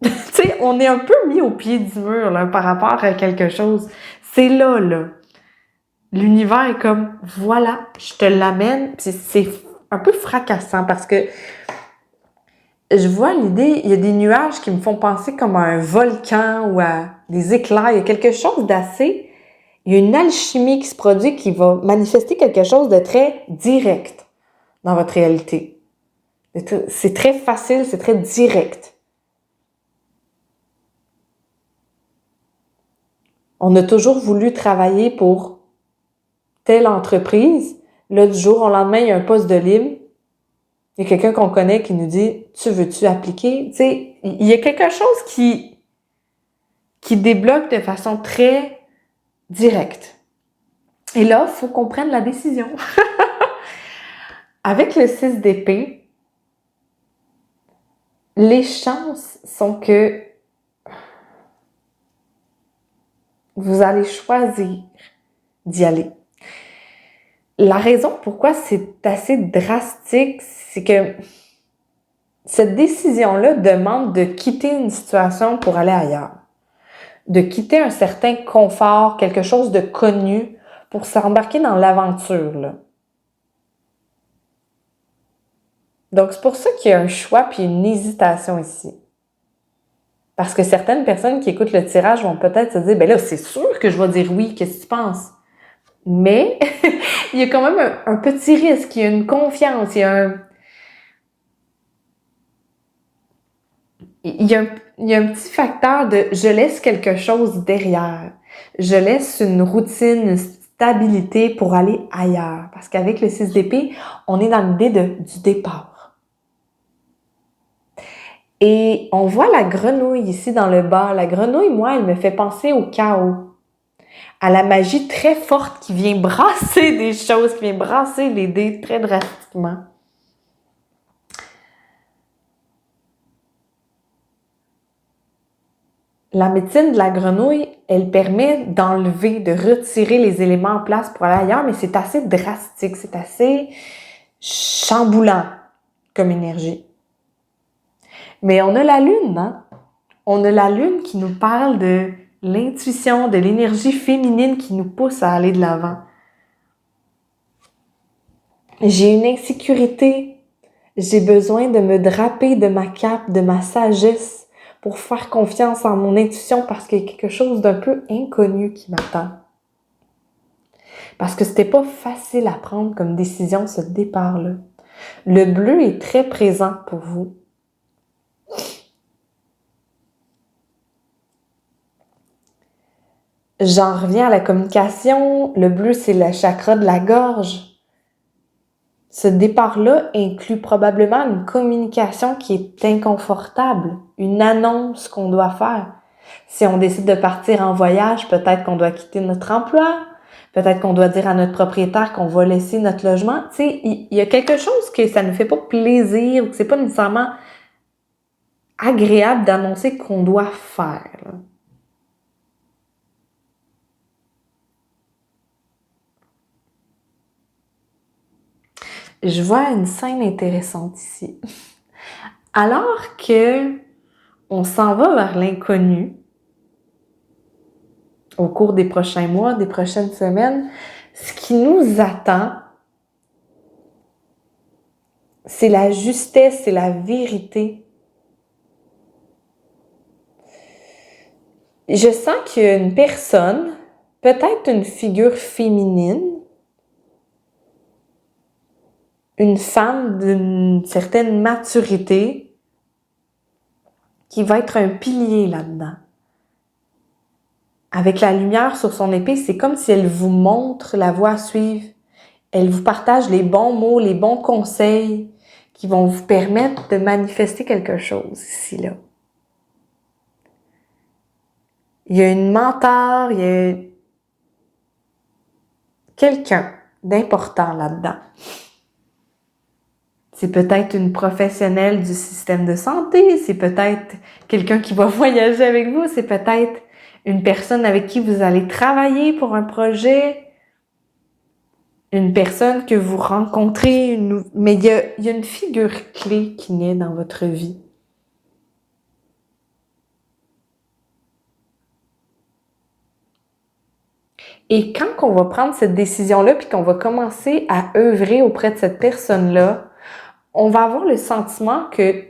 Tu sais, on est un peu mis au pied du mur là, par rapport à quelque chose. C'est là. L'univers est comme « Voilà, je te l'amène. » Puis c'est un peu fracassant parce que je vois l'idée, il y a des nuages qui me font penser comme à un volcan ou à des éclairs. Il y a quelque chose d'assez... Il y a une alchimie qui se produit qui va manifester quelque chose de très direct dans votre réalité. C'est très facile, c'est très direct. On a toujours voulu travailler pour telle entreprise. Là, du jour au lendemain, il y a un poste de libre. Il y a quelqu'un qu'on connaît qui nous dit « Tu veux-tu appliquer? » Tu sais, il y a quelque chose qui débloque de façon très directe. Et là, il faut qu'on prenne la décision. Avec le 6 d'épée, les chances sont que vous allez choisir d'y aller. La raison pourquoi c'est assez drastique, c'est que cette décision-là demande de quitter une situation pour aller ailleurs. De quitter un certain confort, quelque chose de connu, pour s'embarquer dans l'aventure, là. Donc, c'est pour ça qu'il y a un choix puis une hésitation ici. Parce que certaines personnes qui écoutent le tirage vont peut-être se dire « Ben là, c'est sûr que je vais dire oui, qu'est-ce que tu penses? » Mais il y a quand même un petit risque, il y a une confiance, il y a un petit facteur de « je laisse quelque chose derrière ». Je laisse une routine, une stabilité pour aller ailleurs. Parce qu'avec le 6 d'épée, on est dans l'idée du départ. Et on voit la grenouille ici dans le bas. La grenouille, moi, elle me fait penser au chaos, à la magie très forte qui vient brasser des choses, qui vient brasser les dés très drastiquement. la médecine de la grenouille, elle permet d'enlever, de retirer les éléments en place pour aller ailleurs, mais c'est assez drastique, c'est assez chamboulant comme énergie. Mais on a la lune, hein? On a la lune qui nous parle de l'intuition, de l'énergie féminine qui nous pousse à aller de l'avant. J'ai une insécurité. J'ai besoin de me draper de ma cape, de ma sagesse pour faire confiance en mon intuition parce qu'il y a quelque chose d'un peu inconnu qui m'attend. Parce que c'était pas facile à prendre comme décision, ce départ-là. Le bleu est très présent pour vous. J'en reviens à la communication. Le bleu, c'est le chakra de la gorge. Ce départ-là inclut probablement une communication qui est inconfortable, une annonce qu'on doit faire. Si on décide de partir en voyage, peut-être qu'on doit quitter notre emploi, peut-être qu'on doit dire à notre propriétaire qu'on va laisser notre logement. Tu sais, il y a quelque chose que ça ne fait pas plaisir ou que c'est pas nécessairement agréable d'annoncer qu'on doit faire, là. Je vois une scène intéressante ici. Alors que on s'en va vers l'inconnu au cours des prochains mois, des prochaines semaines, ce qui nous attend, c'est la justesse, c'est la vérité. Je sens qu'il y a une personne, peut-être une figure féminine, une femme d'une certaine maturité, qui va être un pilier là-dedans. Avec la lumière sur son épée, c'est comme si elle vous montre la voie à suivre. Elle vous partage les bons mots, les bons conseils qui vont vous permettre de manifester quelque chose ici, là. Il y a une mentor, il y a quelqu'un d'important là-dedans. C'est peut-être une professionnelle du système de santé, c'est peut-être quelqu'un qui va voyager avec vous, c'est peut-être une personne avec qui vous allez travailler pour un projet, une personne que vous rencontrez, mais il y a une figure clé qui naît dans votre vie. Et quand on va prendre cette décision-là, puis qu'on va commencer à œuvrer auprès de cette personne-là, on va avoir le sentiment que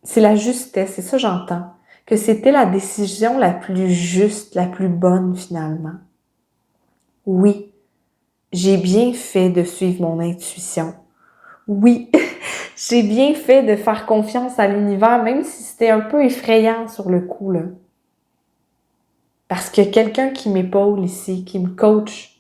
c'est la justesse, c'est ça que j'entends, que c'était la décision la plus juste, la plus bonne finalement. Oui, j'ai bien fait de suivre mon intuition. Oui, j'ai bien fait de faire confiance à l'univers, même si c'était un peu effrayant sur le coup, là. Parce qu'il y a quelqu'un qui m'épaule ici, qui me coach.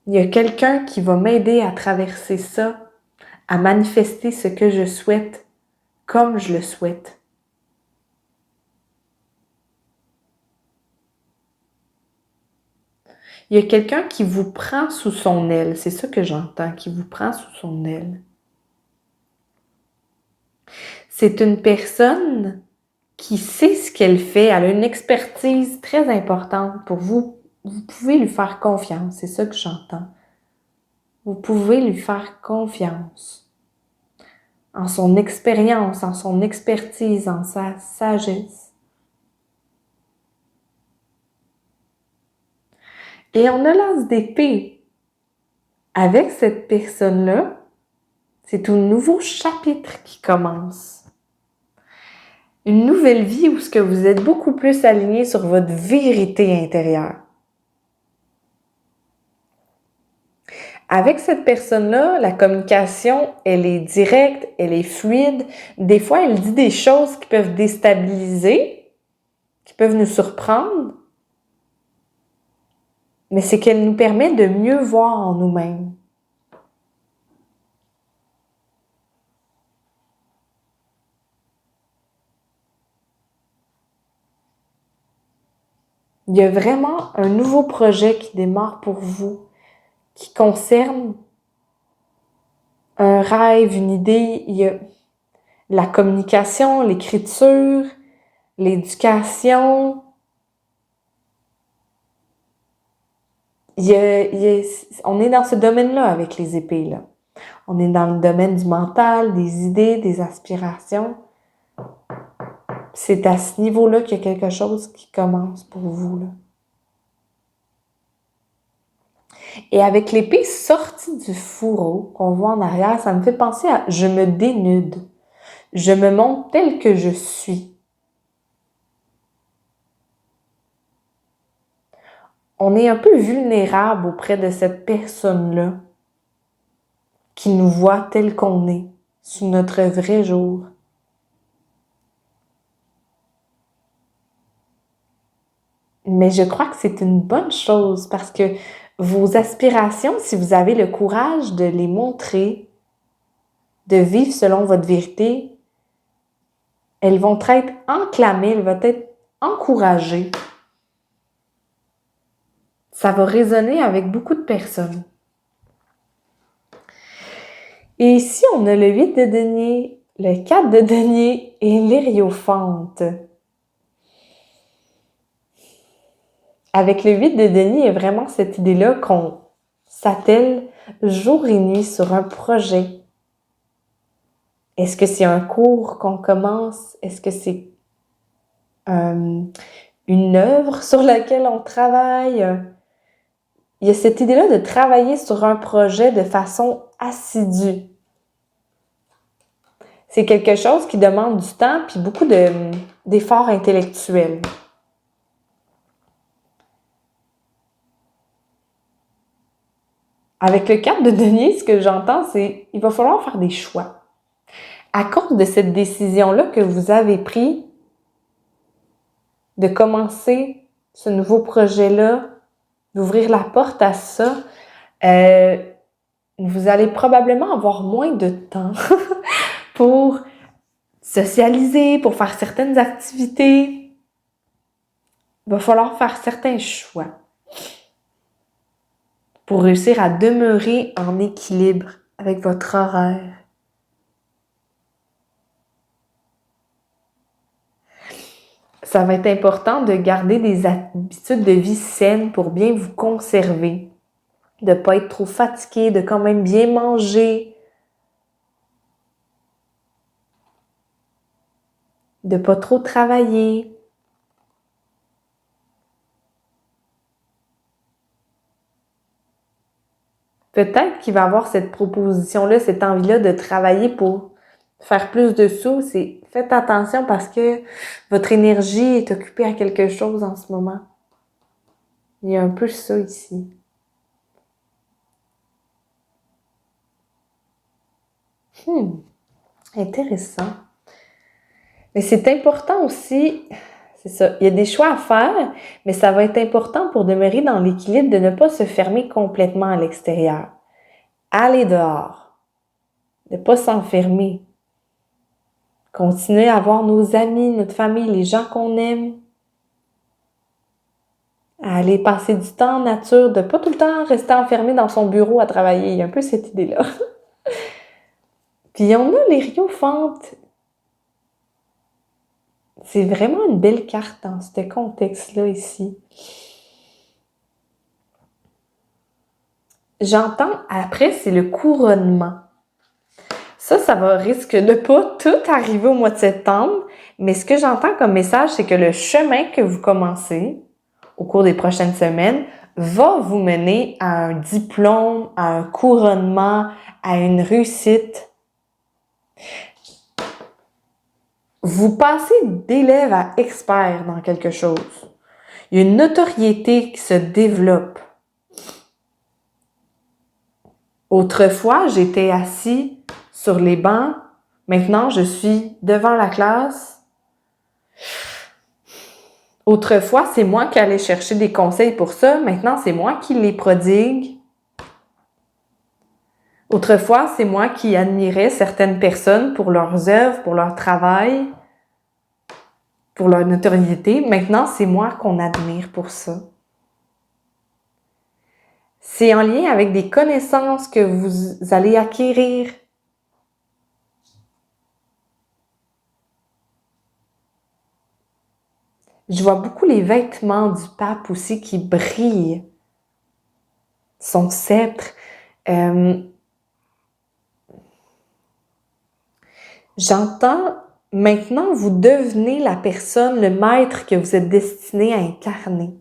Il y a quelqu'un qui va m'aider à traverser ça, à manifester ce que je souhaite, comme je le souhaite. Il y a quelqu'un qui vous prend sous son aile, c'est ça que j'entends, qui vous prend sous son aile. C'est une personne qui sait ce qu'elle fait, elle a une expertise très importante pour vous. Vous pouvez lui faire confiance, c'est ça que j'entends. Vous pouvez lui faire confiance en son expérience, en son expertise, en sa sagesse. Et on a l'as d'épée. Avec cette personne-là, c'est un nouveau chapitre qui commence. Une nouvelle vie où ce que vous êtes beaucoup plus aligné sur votre vérité intérieure. Avec cette personne-là, la communication, elle est directe, elle est fluide. Des fois, elle dit des choses qui peuvent déstabiliser, qui peuvent nous surprendre, mais c'est qu'elle nous permet de mieux voir en nous-mêmes. Il y a vraiment un nouveau projet qui démarre pour vous, qui concerne un rêve, une idée, il y a la communication, l'écriture, l'éducation. On est dans ce domaine-là avec les épées, là. On est dans le domaine du mental, des idées, des aspirations. C'est à ce niveau-là qu'il y a quelque chose qui commence pour vous, là. Et avec l'épée sortie du fourreau qu'on voit en arrière, ça me fait penser à « je me dénude ». Je me montre tel que je suis. On est un peu vulnérable auprès de cette personne-là qui nous voit tel qu'on est, sous notre vrai jour. Mais je crois que c'est une bonne chose parce que vos aspirations, si vous avez le courage de les montrer, de vivre selon votre vérité, elles vont être enclamées, elles vont être encouragées. Ça va résonner avec beaucoup de personnes. Et ici, on a le 8 de denier, le 4 de denier et l'Hiérophante. Avec le 8 de denier, il y a vraiment cette idée-là qu'on s'attelle jour et nuit sur un projet. Est-ce que c'est un cours qu'on commence? Est-ce que c'est une œuvre sur laquelle on travaille? Il y a cette idée-là de travailler sur un projet de façon assidue. C'est quelque chose qui demande du temps puis beaucoup d'efforts intellectuels. Avec le 4 de denier, ce que j'entends, c'est qu'il va falloir faire des choix. À cause de cette décision-là que vous avez prise de commencer ce nouveau projet-là, d'ouvrir la porte à ça, vous allez probablement avoir moins de temps pour socialiser, pour faire certaines activités. Il va falloir faire certains choix pour réussir à demeurer en équilibre avec votre horaire. Ça va être important de garder des habitudes de vie saines pour bien vous conserver, de ne pas être trop fatigué, de quand même bien manger, de ne pas trop travailler. Peut-être qu'il va y avoir cette proposition-là, cette envie-là de travailler pour faire plus de sous. Faites attention parce que votre énergie est occupée à quelque chose en ce moment. Il y a un peu ça ici. Intéressant. Mais c'est important aussi, c'est ça, il y a des choix à faire, mais ça va être important pour demeurer dans l'équilibre de ne pas se fermer complètement à l'extérieur. Aller dehors, de ne pas s'enfermer. Continuer à voir nos amis, notre famille, les gens qu'on aime. À aller passer du temps en nature, de ne pas tout le temps rester enfermé dans son bureau à travailler. Il y a un peu cette idée-là. Puis on a l'Hiérophante. C'est vraiment une belle carte dans ce contexte-là ici. J'entends, après, c'est le couronnement. Ça risque de pas tout arriver au mois de septembre, mais ce que j'entends comme message, c'est que le chemin que vous commencez au cours des prochaines semaines va vous mener à un diplôme, à un couronnement, à une réussite. Vous passez d'élève à expert dans quelque chose. Il y a une notoriété qui se développe. Autrefois, j'étais assis sur les bancs. Maintenant, je suis devant la classe. Autrefois, c'est moi qui allais chercher des conseils pour ça. Maintenant, c'est moi qui les prodigue. Autrefois, c'est moi qui admirais certaines personnes pour leurs œuvres, pour leur travail, pour leur notoriété. Maintenant, c'est moi qu'on admire pour ça. C'est en lien avec des connaissances que vous allez acquérir Je vois beaucoup les vêtements du pape aussi qui brillent. Son sceptre. J'entends maintenant, vous devenez la personne, le maître que vous êtes destiné à incarner.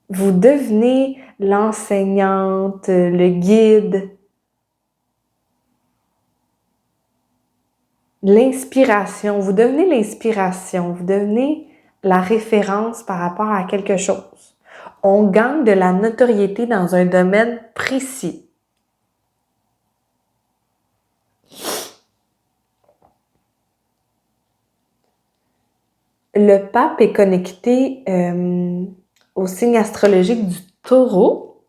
Vous devenez l'enseignante, le guide, l'inspiration. Vous devenez l'inspiration, vous devenez la référence par rapport à quelque chose. On gagne de la notoriété dans un domaine précis. Le pape est connecté au signe astrologique du Taureau,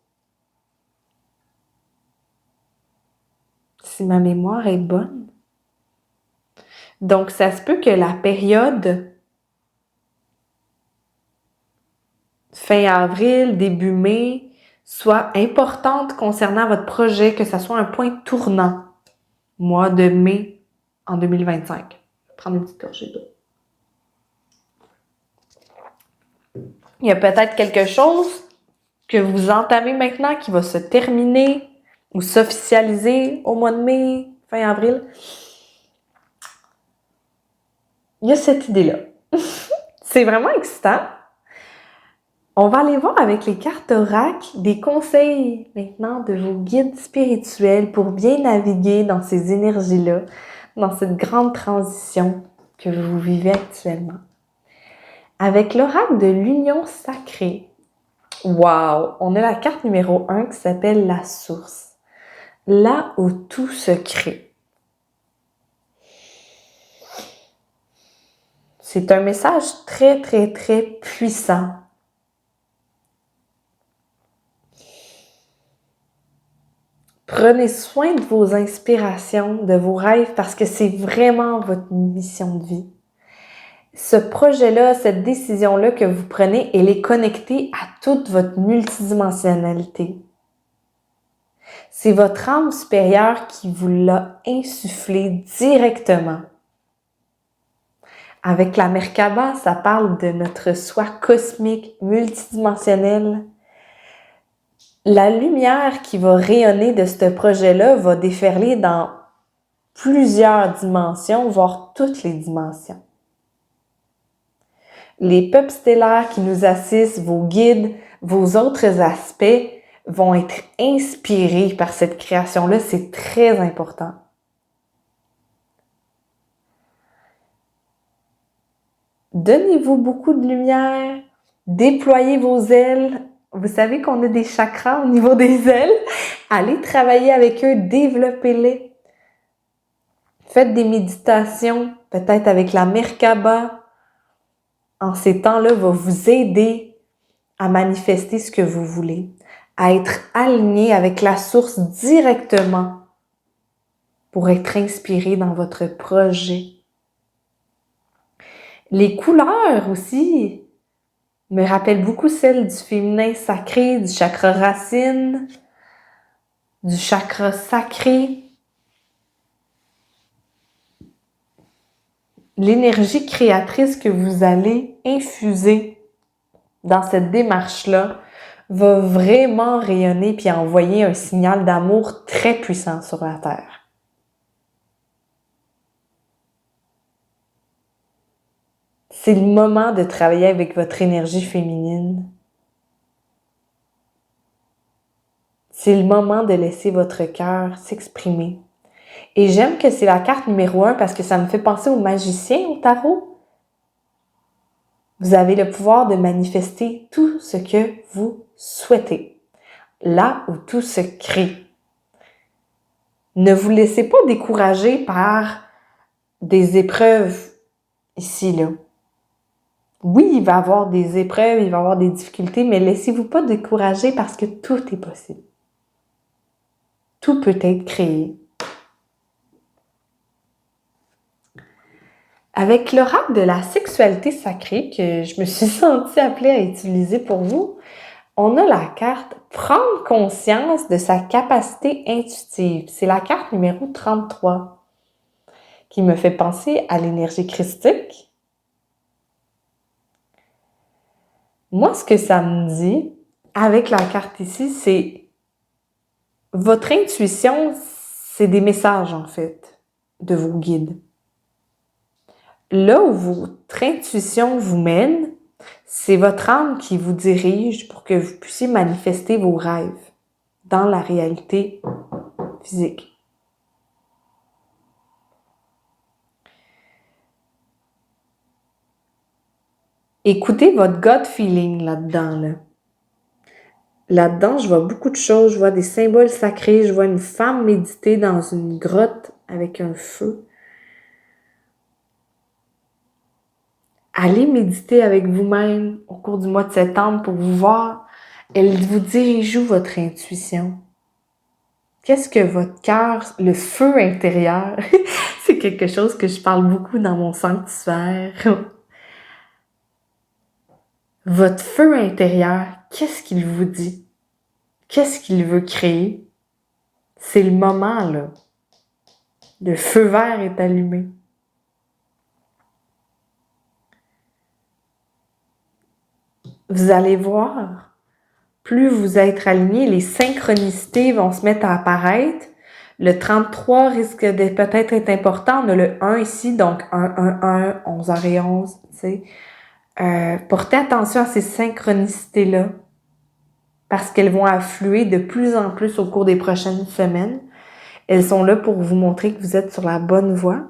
si ma mémoire est bonne. Donc, ça se peut que la période fin avril, début mai, soit importante concernant votre projet, que ça soit un point tournant, mois de mai en 2025. Je vais prendre une petite gorgée d'eau. Il y a peut-être quelque chose que vous entamez maintenant qui va se terminer ou s'officialiser au mois de mai, fin avril. Il y a cette idée-là. C'est vraiment excitant. On va aller voir avec les cartes oracles des conseils maintenant de vos guides spirituels pour bien naviguer dans ces énergies-là, dans cette grande transition que vous vivez actuellement. Avec l'oracle de l'union sacrée, wow! On a la carte numéro 1 qui s'appelle la source. Là où tout se crée. C'est un message très, très, très puissant. Prenez soin de vos inspirations, de vos rêves, parce que c'est vraiment votre mission de vie. Ce projet-là, cette décision-là que vous prenez, elle est connectée à toute votre multidimensionnalité. C'est votre âme supérieure qui vous l'a insufflé directement. Avec la Merkaba, ça parle de notre soi cosmique, multidimensionnel. La lumière qui va rayonner de ce projet-là va déferler dans plusieurs dimensions, voire toutes les dimensions. Les peuples stellaires qui nous assistent, vos guides, vos autres aspects vont être inspirés par cette création-là. C'est très important. Donnez-vous beaucoup de lumière, déployez vos ailes. Vous savez qu'on a des chakras au niveau des ailes. Allez travailler avec eux, développez-les. Faites des méditations, peut-être avec la Merkaba. En ces temps-là, va vous aider à manifester ce que vous voulez, à être aligné avec la source directement pour être inspiré dans votre projet. Les couleurs aussi me rappellent beaucoup celles du féminin sacré, du chakra racine, du chakra sacré. L'énergie créatrice que vous allez infuser dans cette démarche-là va vraiment rayonner puis envoyer un signal d'amour très puissant sur la Terre. C'est le moment de travailler avec votre énergie féminine. C'est le moment de laisser votre cœur s'exprimer. Et j'aime que c'est la carte numéro 1 parce que ça me fait penser au magicien au tarot. Vous avez le pouvoir de manifester tout ce que vous souhaitez. Là où tout se crée. Ne vous laissez pas décourager par des épreuves ici, là. Oui, il va y avoir des épreuves, il va y avoir des difficultés, mais laissez-vous pas décourager parce que tout est possible. Tout peut être créé. Avec l'oracle de la sexualité sacrée que je me suis sentie appelée à utiliser pour vous, on a la carte « Prendre conscience de sa capacité intuitive ». C'est la carte numéro 33 qui me fait penser à l'énergie christique. Moi, ce que ça me dit, avec la carte ici, c'est votre intuition, c'est des messages, en fait, de vos guides. Là où votre intuition vous mène, c'est votre âme qui vous dirige pour que vous puissiez manifester vos rêves dans la réalité physique. Écoutez votre gut feeling là-dedans. Là-dedans, je vois beaucoup de choses. Je vois des symboles sacrés. Je vois une femme méditer dans une grotte avec un feu. Allez méditer avec vous-même au cours du mois de septembre pour vous voir. Elle vous dirige où votre intuition? Qu'est-ce que votre cœur, le feu intérieur, c'est quelque chose que je parle beaucoup dans mon sanctuaire. Votre feu intérieur, qu'est-ce qu'il vous dit? Qu'est-ce qu'il veut créer? C'est le moment, là. Le feu vert est allumé. Vous allez voir, plus vous êtes aligné, les synchronicités vont se mettre à apparaître. Le 33 risque de peut-être être important. On a le 1 ici, donc 1, 1, 1, 11h11, tu sais. Portez attention à ces synchronicités-là parce qu'elles vont affluer de plus en plus au cours des prochaines semaines. Elles sont là pour vous montrer que vous êtes sur la bonne voie.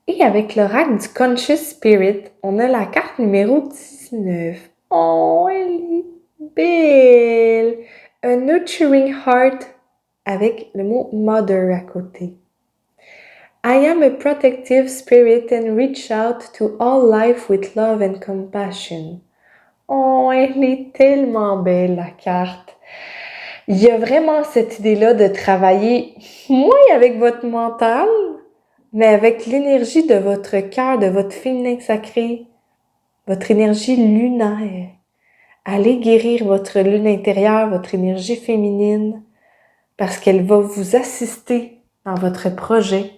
Et avec l'oracle du Conscious Spirit, on a la carte numéro 19. Oh, elle est belle! A Nurturing Heart avec le mot Mother à côté. I am a protective spirit and reach out to all life with love and compassion. Oh, elle est tellement belle, la carte. Il y a vraiment cette idée-là de travailler moins avec votre mental, mais avec l'énergie de votre cœur, de votre féminin sacré, votre énergie lunaire. Allez guérir votre lune intérieure, votre énergie féminine, parce qu'elle va vous assister dans votre projet.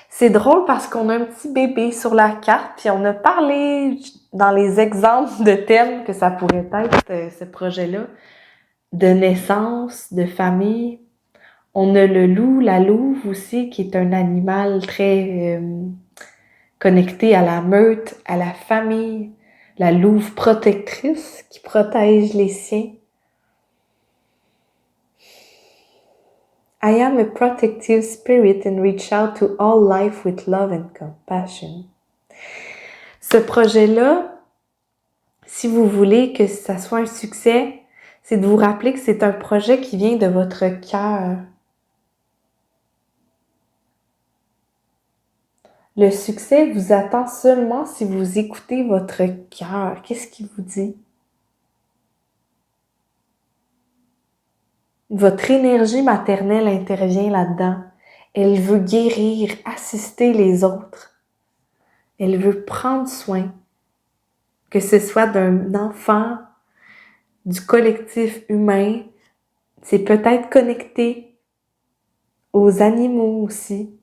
C'est drôle parce qu'on a un petit bébé sur la carte, puis on a parlé dans les exemples de thèmes que ça pourrait être, ce projet-là, de naissance, de famille. On a le loup, la louve aussi, qui est un animal très connecté à la meute, à la famille. La louve protectrice qui protège les siens. I am a protective spirit and reach out to all life with love and compassion. Ce projet-là, si vous voulez que ça soit un succès, c'est de vous rappeler que c'est un projet qui vient de votre cœur. Le succès vous attend seulement si vous écoutez votre cœur. Qu'est-ce qu'il vous dit? Votre énergie maternelle intervient là-dedans. Elle veut guérir, assister les autres. Elle veut prendre soin. Que ce soit d'un enfant, du collectif humain, c'est peut-être connecté aux animaux aussi.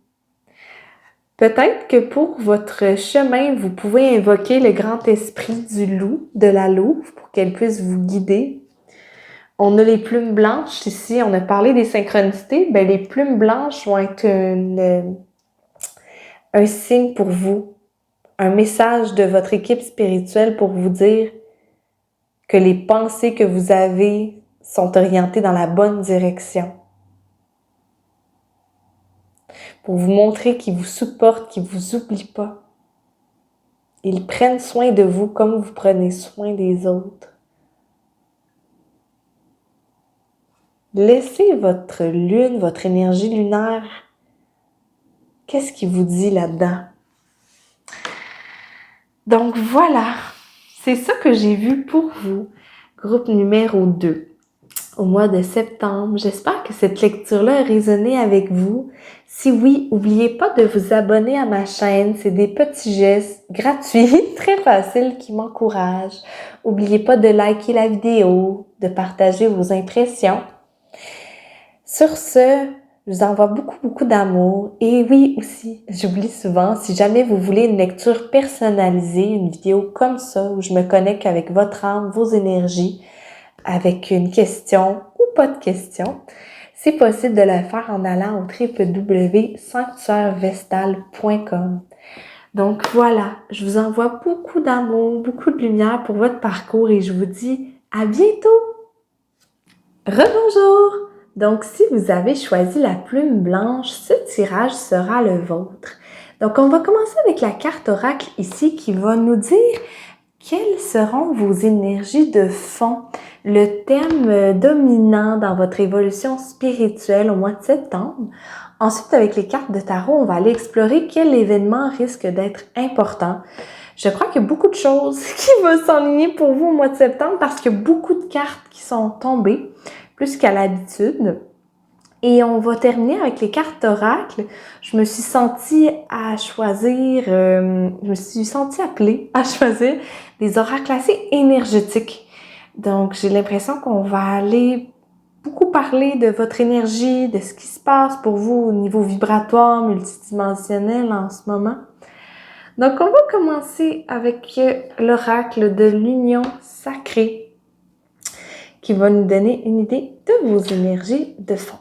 Peut-être que pour votre chemin, vous pouvez invoquer le grand esprit du loup, de la louve, pour qu'elle puisse vous guider. On a les plumes blanches ici, on a parlé des synchronicités. Ben, les plumes blanches vont être un signe pour vous, un message de votre équipe spirituelle pour vous dire que les pensées que vous avez sont orientées dans la bonne direction. Pour vous montrer qu'ils vous supportent, qu'ils ne vous oublient pas. Ils prennent soin de vous comme vous prenez soin des autres. Laissez votre lune, votre énergie lunaire, qu'est-ce qui vous dit là-dedans? Donc voilà, c'est ça que j'ai vu pour vous, groupe numéro 2, au mois de septembre. J'espère que cette lecture-là a résonné avec vous. Si oui, n'oubliez pas de vous abonner à ma chaîne. C'est des petits gestes gratuits, très faciles, qui m'encouragent. N'oubliez pas de liker la vidéo, de partager vos impressions. Sur ce, Je vous envoie beaucoup, beaucoup d'amour. Et oui, aussi, j'oublie souvent, si jamais vous voulez une lecture personnalisée, une vidéo comme ça, où je me connecte avec votre âme, vos énergies, avec une question ou pas de question, c'est possible de le faire en allant au www.sanctuairevestal.com. Donc voilà, je vous envoie beaucoup d'amour, beaucoup de lumière pour votre parcours et je vous dis à bientôt! Rebonjour! Donc, si vous avez choisi la plume blanche, ce tirage sera le vôtre. Donc, on va commencer avec la carte oracle ici qui va nous dire quelles seront vos énergies de fond, le thème dominant dans votre évolution spirituelle au mois de septembre. Ensuite, avec les cartes de tarot, on va aller explorer quel événement risque d'être important. Je crois qu'il y a beaucoup de choses qui vont s'enligner pour vous au mois de septembre parce qu'il y a beaucoup de cartes qui sont tombées, plus qu'à l'habitude. Et on va terminer avec les cartes oracle. Je me suis sentie appelée à choisir des oracles assez énergétiques. Donc, j'ai l'impression qu'on va aller beaucoup parler de votre énergie, de ce qui se passe pour vous au niveau vibratoire, multidimensionnel en ce moment. Donc, on va commencer avec l'oracle de l'union sacrée qui va nous donner une idée de vos énergies de fond.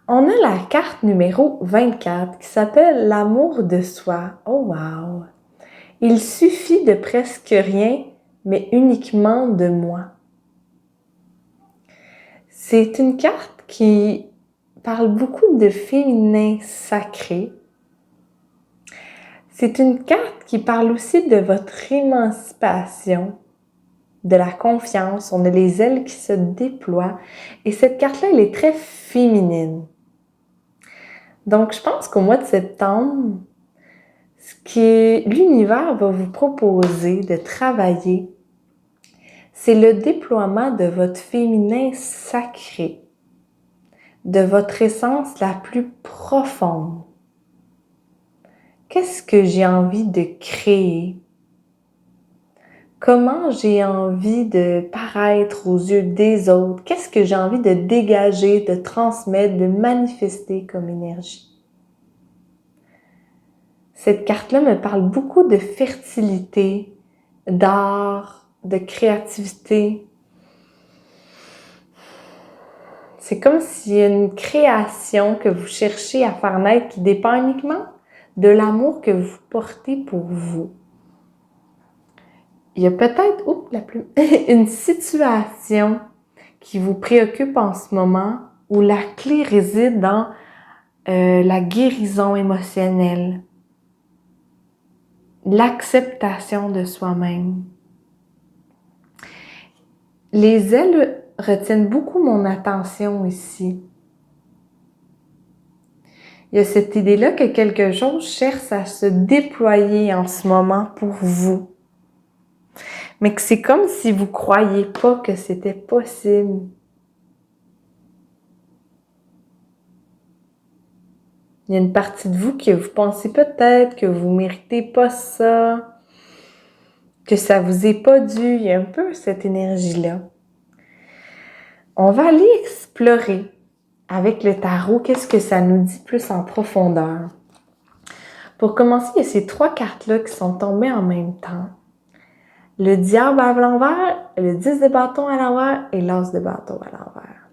On a la carte numéro 24 qui s'appelle l'amour de soi. Oh wow! Il suffit de presque rien, mais uniquement de moi. C'est une carte qui parle beaucoup de féminin sacré. C'est une carte qui parle aussi de votre émancipation, de la confiance. On a les ailes qui se déploient. Et cette carte-là, elle est très féminine. Donc, je pense qu'au mois de septembre, ce que l'univers va vous proposer de travailler, c'est le déploiement de votre féminin sacré, de votre essence la plus profonde. Qu'est-ce que j'ai envie de créer? Comment j'ai envie de paraître aux yeux des autres? Qu'est-ce que j'ai envie de dégager, de transmettre, de manifester comme énergie? Cette carte-là me parle beaucoup de fertilité, d'art, de créativité. C'est comme s'il y a une création que vous cherchez à faire naître qui dépend uniquement de l'amour que vous portez pour vous. Il y a peut-être une situation qui vous préoccupe en ce moment où la clé réside dans la guérison émotionnelle, l'acceptation de soi-même. Les ailes retiennent beaucoup mon attention ici. Il y a cette idée-là que quelque chose cherche à se déployer en ce moment pour vous. Mais que c'est comme si vous ne croyiez pas que c'était possible. Il y a une partie de vous que vous pensez peut-être que vous ne méritez pas ça, que ça vous est pas dû. Il y a un peu cette énergie-là. On va aller explorer avec le tarot qu'est-ce que ça nous dit plus en profondeur. Pour commencer, il y a ces 3 cartes-là qui sont tombées en même temps. Le diable à l'envers, le 10 de bâton à l'envers et l'as de bâton à l'envers.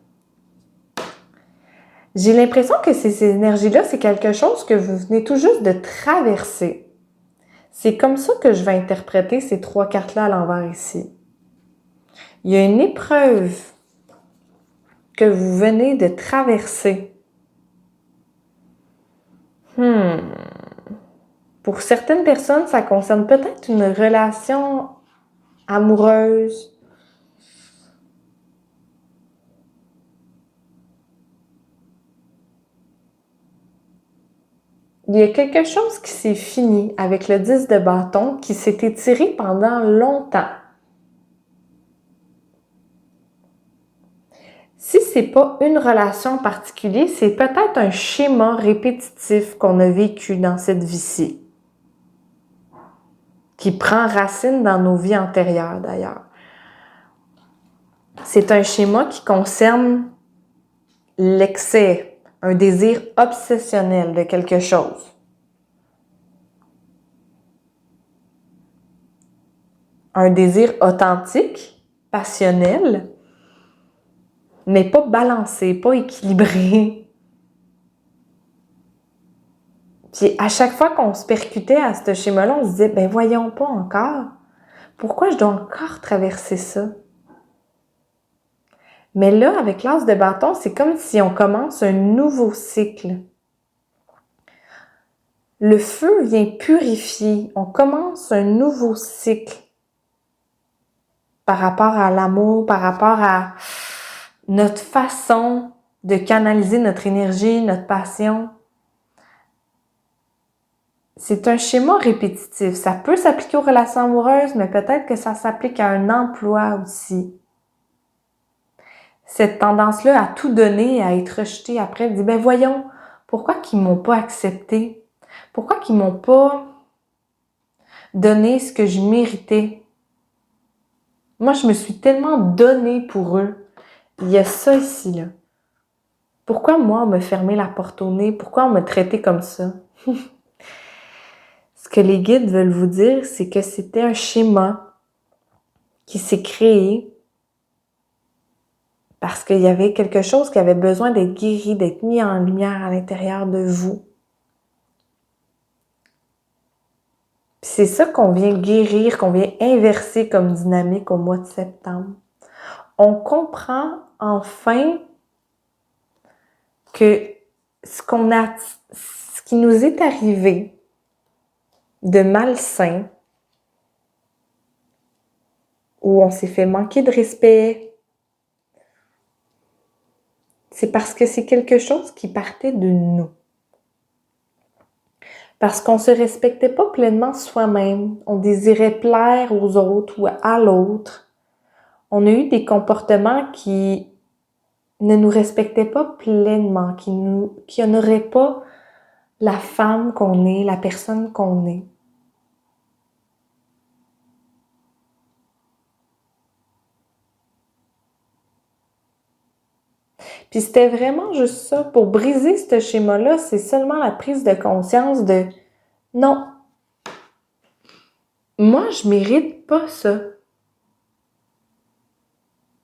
J'ai l'impression que ces énergies-là, c'est quelque chose que vous venez tout juste de traverser. C'est comme ça que je vais interpréter ces 3 cartes-là à l'envers ici. Il y a une épreuve que vous venez de traverser. Pour certaines personnes, ça concerne peut-être une relation amoureuse. Il y a quelque chose qui s'est fini avec le 10 de bâton qui s'est étiré pendant longtemps. Si c'est pas une relation en particulier, c'est peut-être un schéma répétitif qu'on a vécu dans cette vie-ci, qui prend racine dans nos vies antérieures d'ailleurs. C'est un schéma qui concerne l'excès, un désir obsessionnel de quelque chose. Un désir authentique, passionnel, mais pas balancé, pas équilibré. Puis à chaque fois qu'on se percutait à ce schéma-là, on se disait, ben voyons pas encore. Pourquoi je dois encore traverser ça? Mais là, avec l'as de bâton, c'est comme si on commence un nouveau cycle. Le feu vient purifier. On commence un nouveau cycle par rapport à l'amour, par rapport à notre façon de canaliser notre énergie, notre passion. C'est un schéma répétitif. Ça peut s'appliquer aux relations amoureuses, mais peut-être que ça s'applique à un emploi aussi. Cette tendance-là à tout donner, à être rejeté après, dit, ben voyons, pourquoi qu'ils m'ont pas accepté? Pourquoi qu'ils m'ont pas donné ce que je méritais? Moi, je me suis tellement donnée pour eux. Il y a ça ici, là. Pourquoi moi, on m'a fermé la porte au nez? Pourquoi on m'a traité comme ça? Ce que les guides veulent vous dire, c'est que c'était un schéma qui s'est créé parce qu'il y avait quelque chose qui avait besoin d'être guéri, d'être mis en lumière à l'intérieur de vous. C'est ça qu'on vient guérir, qu'on vient inverser comme dynamique au mois de septembre. On comprend enfin que ce qui nous est arrivé de malsain, où on s'est fait manquer de respect, c'est parce que c'est quelque chose qui partait de nous. Parce qu'on ne se respectait pas pleinement soi-même. On désirait plaire aux autres ou à l'autre. On a eu des comportements qui ne nous respectaient pas pleinement, qui honoraient pas la femme qu'on est, la personne qu'on est. Puis c'était vraiment juste ça. Pour briser ce schéma-là, c'est seulement la prise de conscience de « Non, moi, je mérite pas ça.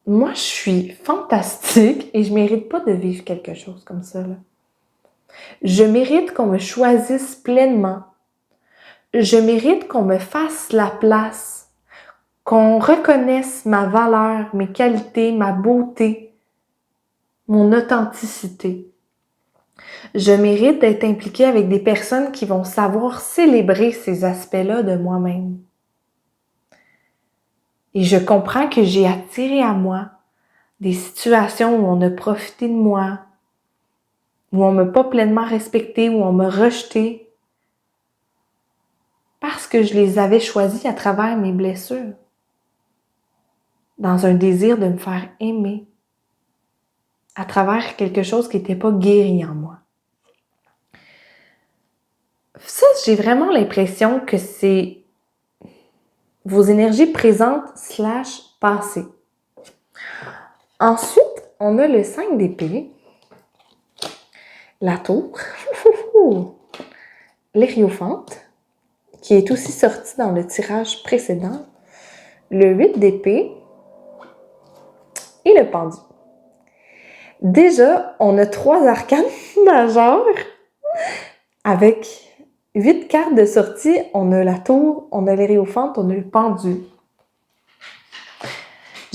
Moi, je suis fantastique et je mérite pas de vivre quelque chose comme ça, là. Je mérite qu'on me choisisse pleinement. Je mérite qu'on me fasse la place, qu'on reconnaisse ma valeur, mes qualités, ma beauté, mon authenticité. Je mérite d'être impliquée avec des personnes qui vont savoir célébrer ces aspects-là de moi-même. Et je comprends que j'ai attiré à moi des situations où on a profité de moi, où on m'a pas pleinement respectée, où on m'a rejetée, parce que je les avais choisis à travers mes blessures, dans un désir de me faire aimer, à travers quelque chose qui n'était pas guéri en moi. Ça, j'ai vraiment l'impression que c'est vos énergies présentes / passées. Ensuite, on a le 5 d'épée, la tour, l'Hiérophante, qui est aussi sorti dans le tirage précédent, le 8 d'épée et le pendu. Déjà, on a 3 arcanes majeurs avec 8 cartes de sortie. On a la tour, on a l'Hiérophante, on a le pendu.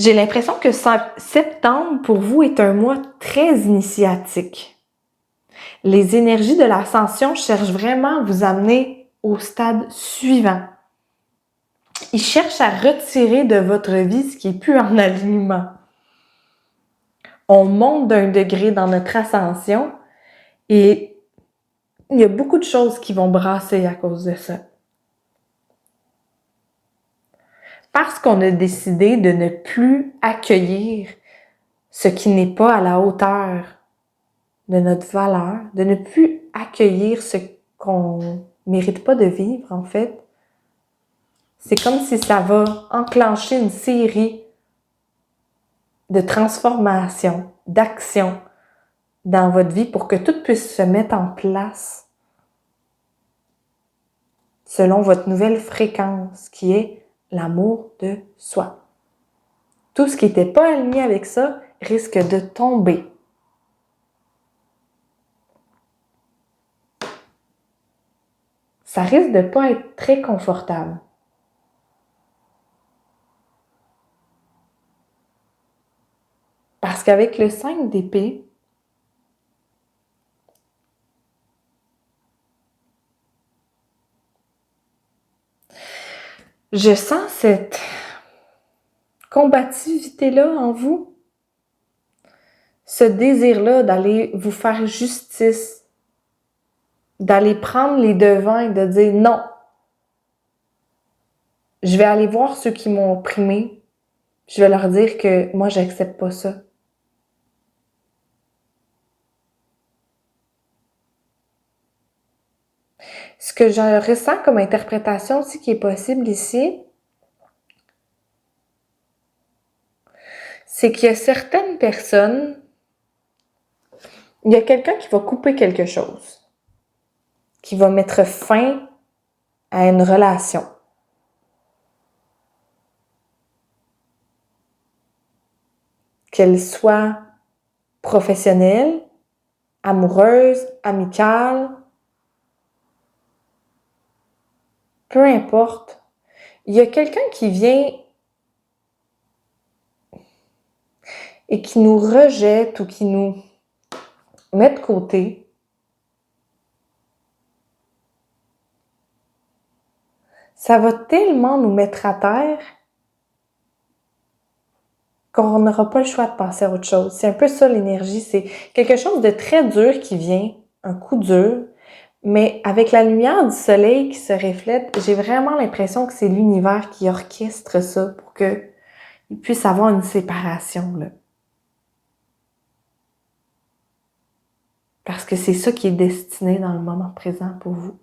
J'ai l'impression que septembre, pour vous, est un mois très initiatique. Les énergies de l'ascension cherchent vraiment à vous amener au stade suivant. Ils cherchent à retirer de votre vie ce qui est plus en alignement. On monte d'un degré dans notre ascension et il y a beaucoup de choses qui vont brasser à cause de ça. Parce qu'on a décidé de ne plus accueillir ce qui n'est pas à la hauteur de notre valeur, de ne plus accueillir ce qu'on mérite pas de vivre, en fait. C'est comme si ça va enclencher une série de transformations, d'actions, dans votre vie pour que tout puisse se mettre en place selon votre nouvelle fréquence qui est l'amour de soi. Tout ce qui n'était pas aligné avec ça risque de tomber. Ça risque de ne pas être très confortable. Parce qu'avec le 5 d'épée, je sens cette combativité-là en vous, ce désir-là d'aller vous faire justice, d'aller prendre les devants et de dire non. Je vais aller voir ceux qui m'ont opprimé, je vais leur dire que moi, j'accepte pas ça. Ce que je ressens comme interprétation aussi qui est possible ici, c'est qu'il y a certaines personnes, il y a quelqu'un qui va couper quelque chose, qui va mettre fin à une relation. Qu'elle soit professionnelle, amoureuse, amicale, peu importe. Il y a quelqu'un qui vient et qui nous rejette ou qui nous met de côté. Ça va tellement nous mettre à terre qu'on n'aura pas le choix de passer à autre chose. C'est un peu ça l'énergie, c'est quelque chose de très dur qui vient, un coup dur, mais avec la lumière du soleil qui se reflète, j'ai vraiment l'impression que c'est l'univers qui orchestre ça pour qu'il puisse avoir une séparation, là. Parce que c'est ça qui est destiné dans le moment présent pour vous.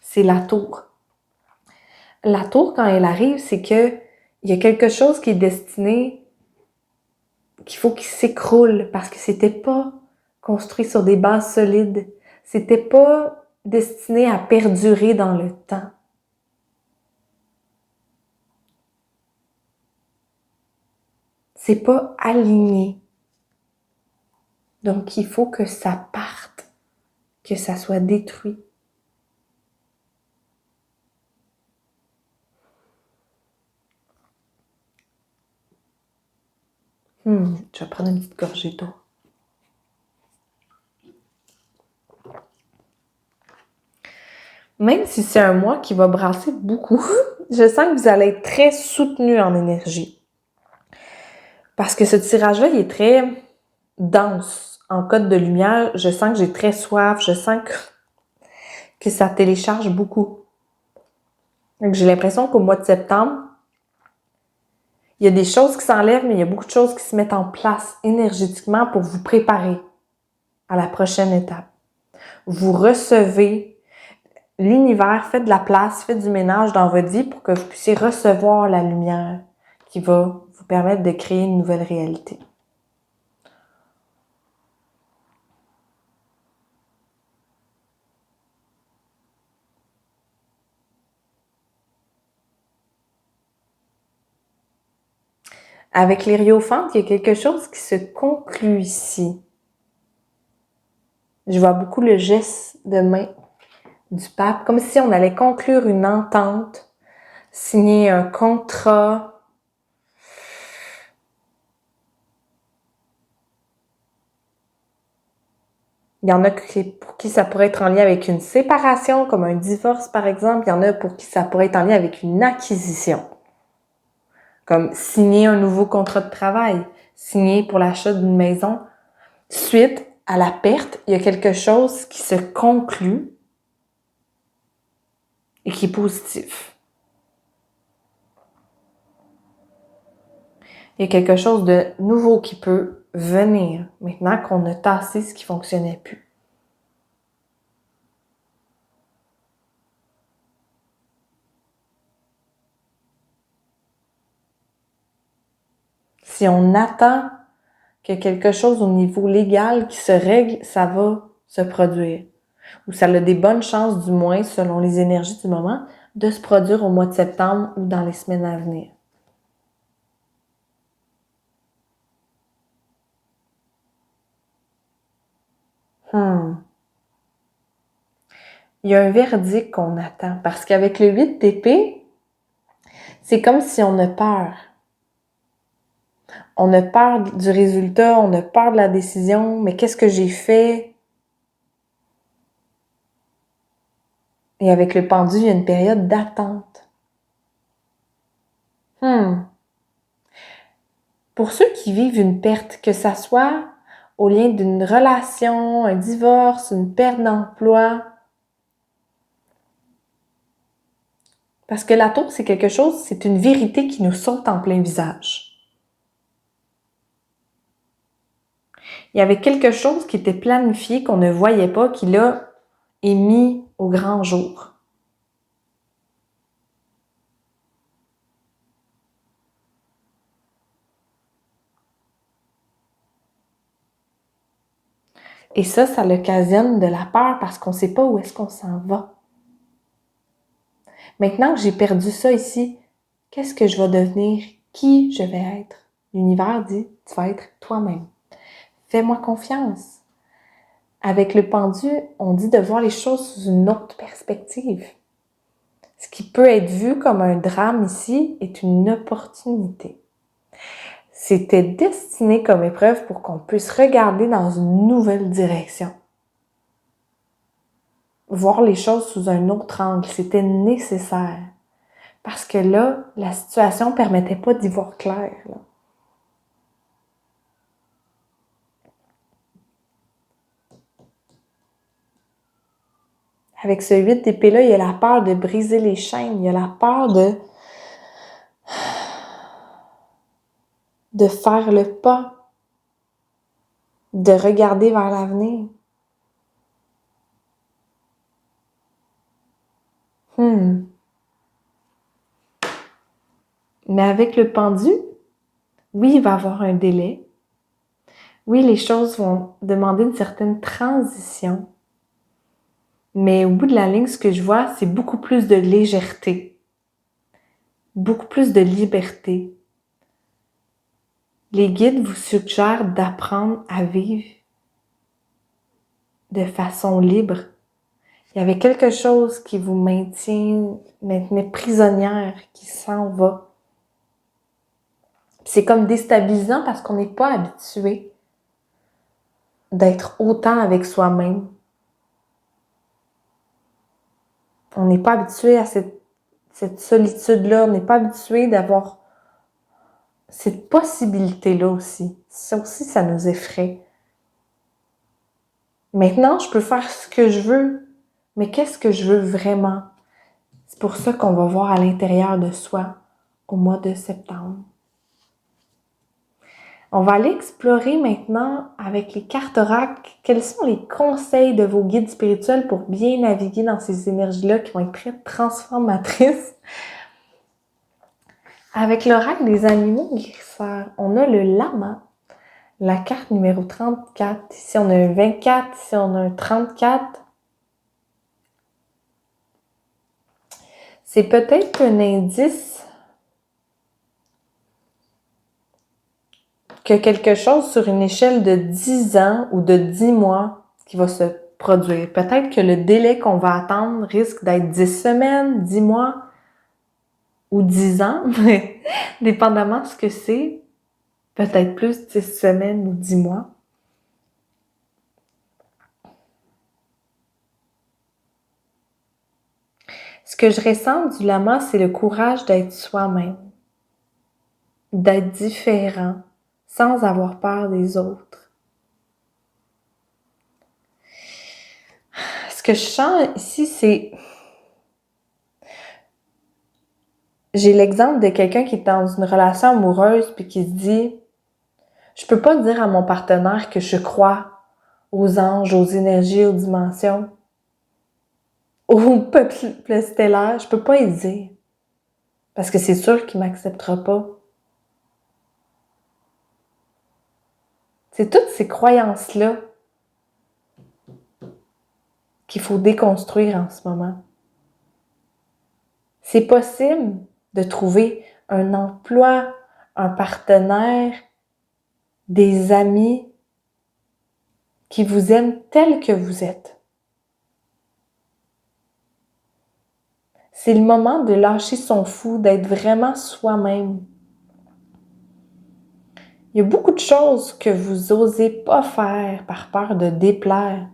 C'est la tour. La tour, quand elle arrive, c'est que il y a quelque chose qui est destiné, qu'il faut qu'il s'écroule parce que c'était pas construit sur des bases solides. C'était pas destiné à perdurer dans le temps. C'est pas aligné. Donc, il faut que ça parte, que ça soit détruit. Je vais prendre une petite gorgée d'eau. Même si c'est un mois qui va brasser beaucoup, je sens que vous allez être très soutenu en énergie. Parce que ce tirage-là, il est très dense. En code de lumière, je sens que j'ai très soif, je sens que ça télécharge beaucoup. Donc, j'ai l'impression qu'au mois de septembre, il y a des choses qui s'enlèvent, mais il y a beaucoup de choses qui se mettent en place énergétiquement pour vous préparer à la prochaine étape. Vous recevez l'univers, faites de la place, faites du ménage dans votre vie pour que vous puissiez recevoir la lumière qui va vous permettre de créer une nouvelle réalité. Avec les Riophantes, il y a quelque chose qui se conclut ici. Je vois beaucoup le geste de main du pape, comme si on allait conclure une entente, signer un contrat. Il y en a pour qui ça pourrait être en lien avec une séparation, comme un divorce par exemple. Il y en a pour qui ça pourrait être en lien avec une acquisition, comme signer un nouveau contrat de travail, signer pour l'achat d'une maison. Suite à la perte, il y a quelque chose qui se conclut et qui est positif. Il y a quelque chose de nouveau qui peut venir maintenant qu'on a tassé ce qui fonctionnait plus. Si on attend que quelque chose au niveau légal qui se règle, ça va se produire. Ou ça a des bonnes chances, du moins, selon les énergies du moment, de se produire au mois de septembre ou dans les semaines à venir. Il y a un verdict qu'on attend. Parce qu'avec le 8 d'épée, c'est comme si on a peur. On a peur du résultat, on a peur de la décision, mais qu'est-ce que j'ai fait? Et avec le pendu, il y a une période d'attente. Pour ceux qui vivent une perte, que ça soit au lien d'une relation, un divorce, une perte d'emploi, parce que la tour, c'est quelque chose, c'est une vérité qui nous saute en plein visage. Il y avait quelque chose qui était planifié, qu'on ne voyait pas, qui là est mis au grand jour. Et ça l'occasionne de la peur parce qu'on ne sait pas où est-ce qu'on s'en va. Maintenant que j'ai perdu ça ici, qu'est-ce que je vais devenir? Qui je vais être? L'univers dit, tu vas être toi-même. Fais-moi confiance. Avec le pendu, on dit de voir les choses sous une autre perspective. Ce qui peut être vu comme un drame ici est une opportunité. C'était destiné comme épreuve pour qu'on puisse regarder dans une nouvelle direction. Voir les choses sous un autre angle, c'était nécessaire. Parce que là, la situation ne permettait pas d'y voir clair. Là. Avec ce 8 d'épée-là, il y a la peur de briser les chaînes, il y a la peur de faire le pas, de regarder vers l'avenir. Mais avec le pendu, oui, il va y avoir un délai. Oui, les choses vont demander une certaine transition. Mais au bout de la ligne, ce que je vois, c'est beaucoup plus de légèreté, beaucoup plus de liberté. Les guides vous suggèrent d'apprendre à vivre de façon libre. Il y avait quelque chose qui vous maintenait prisonnière, qui s'en va. C'est comme déstabilisant parce qu'on n'est pas habitué d'être autant avec soi-même. On n'est pas habitué à cette solitude-là. On n'est pas habitué d'avoir cette possibilité-là aussi. Ça aussi, ça nous effraie. Maintenant, je peux faire ce que je veux, mais qu'est-ce que je veux vraiment? C'est pour ça qu'on va voir à l'intérieur de soi au mois de septembre. On va aller explorer maintenant avec les cartes oracles quels sont les conseils de vos guides spirituels pour bien naviguer dans ces énergies-là qui vont être très transformatrices. Avec l'oracle des animaux guérisseurs, on a le lama, la carte numéro 34. Ici, on a un 24, ici, on a un 34. C'est peut-être un indice que quelque chose sur une échelle de 10 ans ou de 10 mois qui va se produire. Peut-être que le délai qu'on va attendre risque d'être 10 semaines, 10 mois ou 10 ans, mais dépendamment de ce que c'est, peut-être plus 10 semaines ou 10 mois. Ce que je ressens du lama, c'est le courage d'être soi-même, d'être différent, sans avoir peur des autres. Ce que je sens ici, c'est... J'ai l'exemple de quelqu'un qui est dans une relation amoureuse puis qui se dit « Je peux pas dire à mon partenaire que je crois aux anges, aux énergies, aux dimensions, au peuple stellaire. Je peux pas y dire. Parce que c'est sûr qu'il m'acceptera pas. » C'est toutes ces croyances-là qu'il faut déconstruire en ce moment. C'est possible de trouver un emploi, un partenaire, des amis qui vous aiment tel que vous êtes. C'est le moment de lâcher son fou, d'être vraiment soi-même. Il y a beaucoup de choses que vous osez pas faire par peur de déplaire.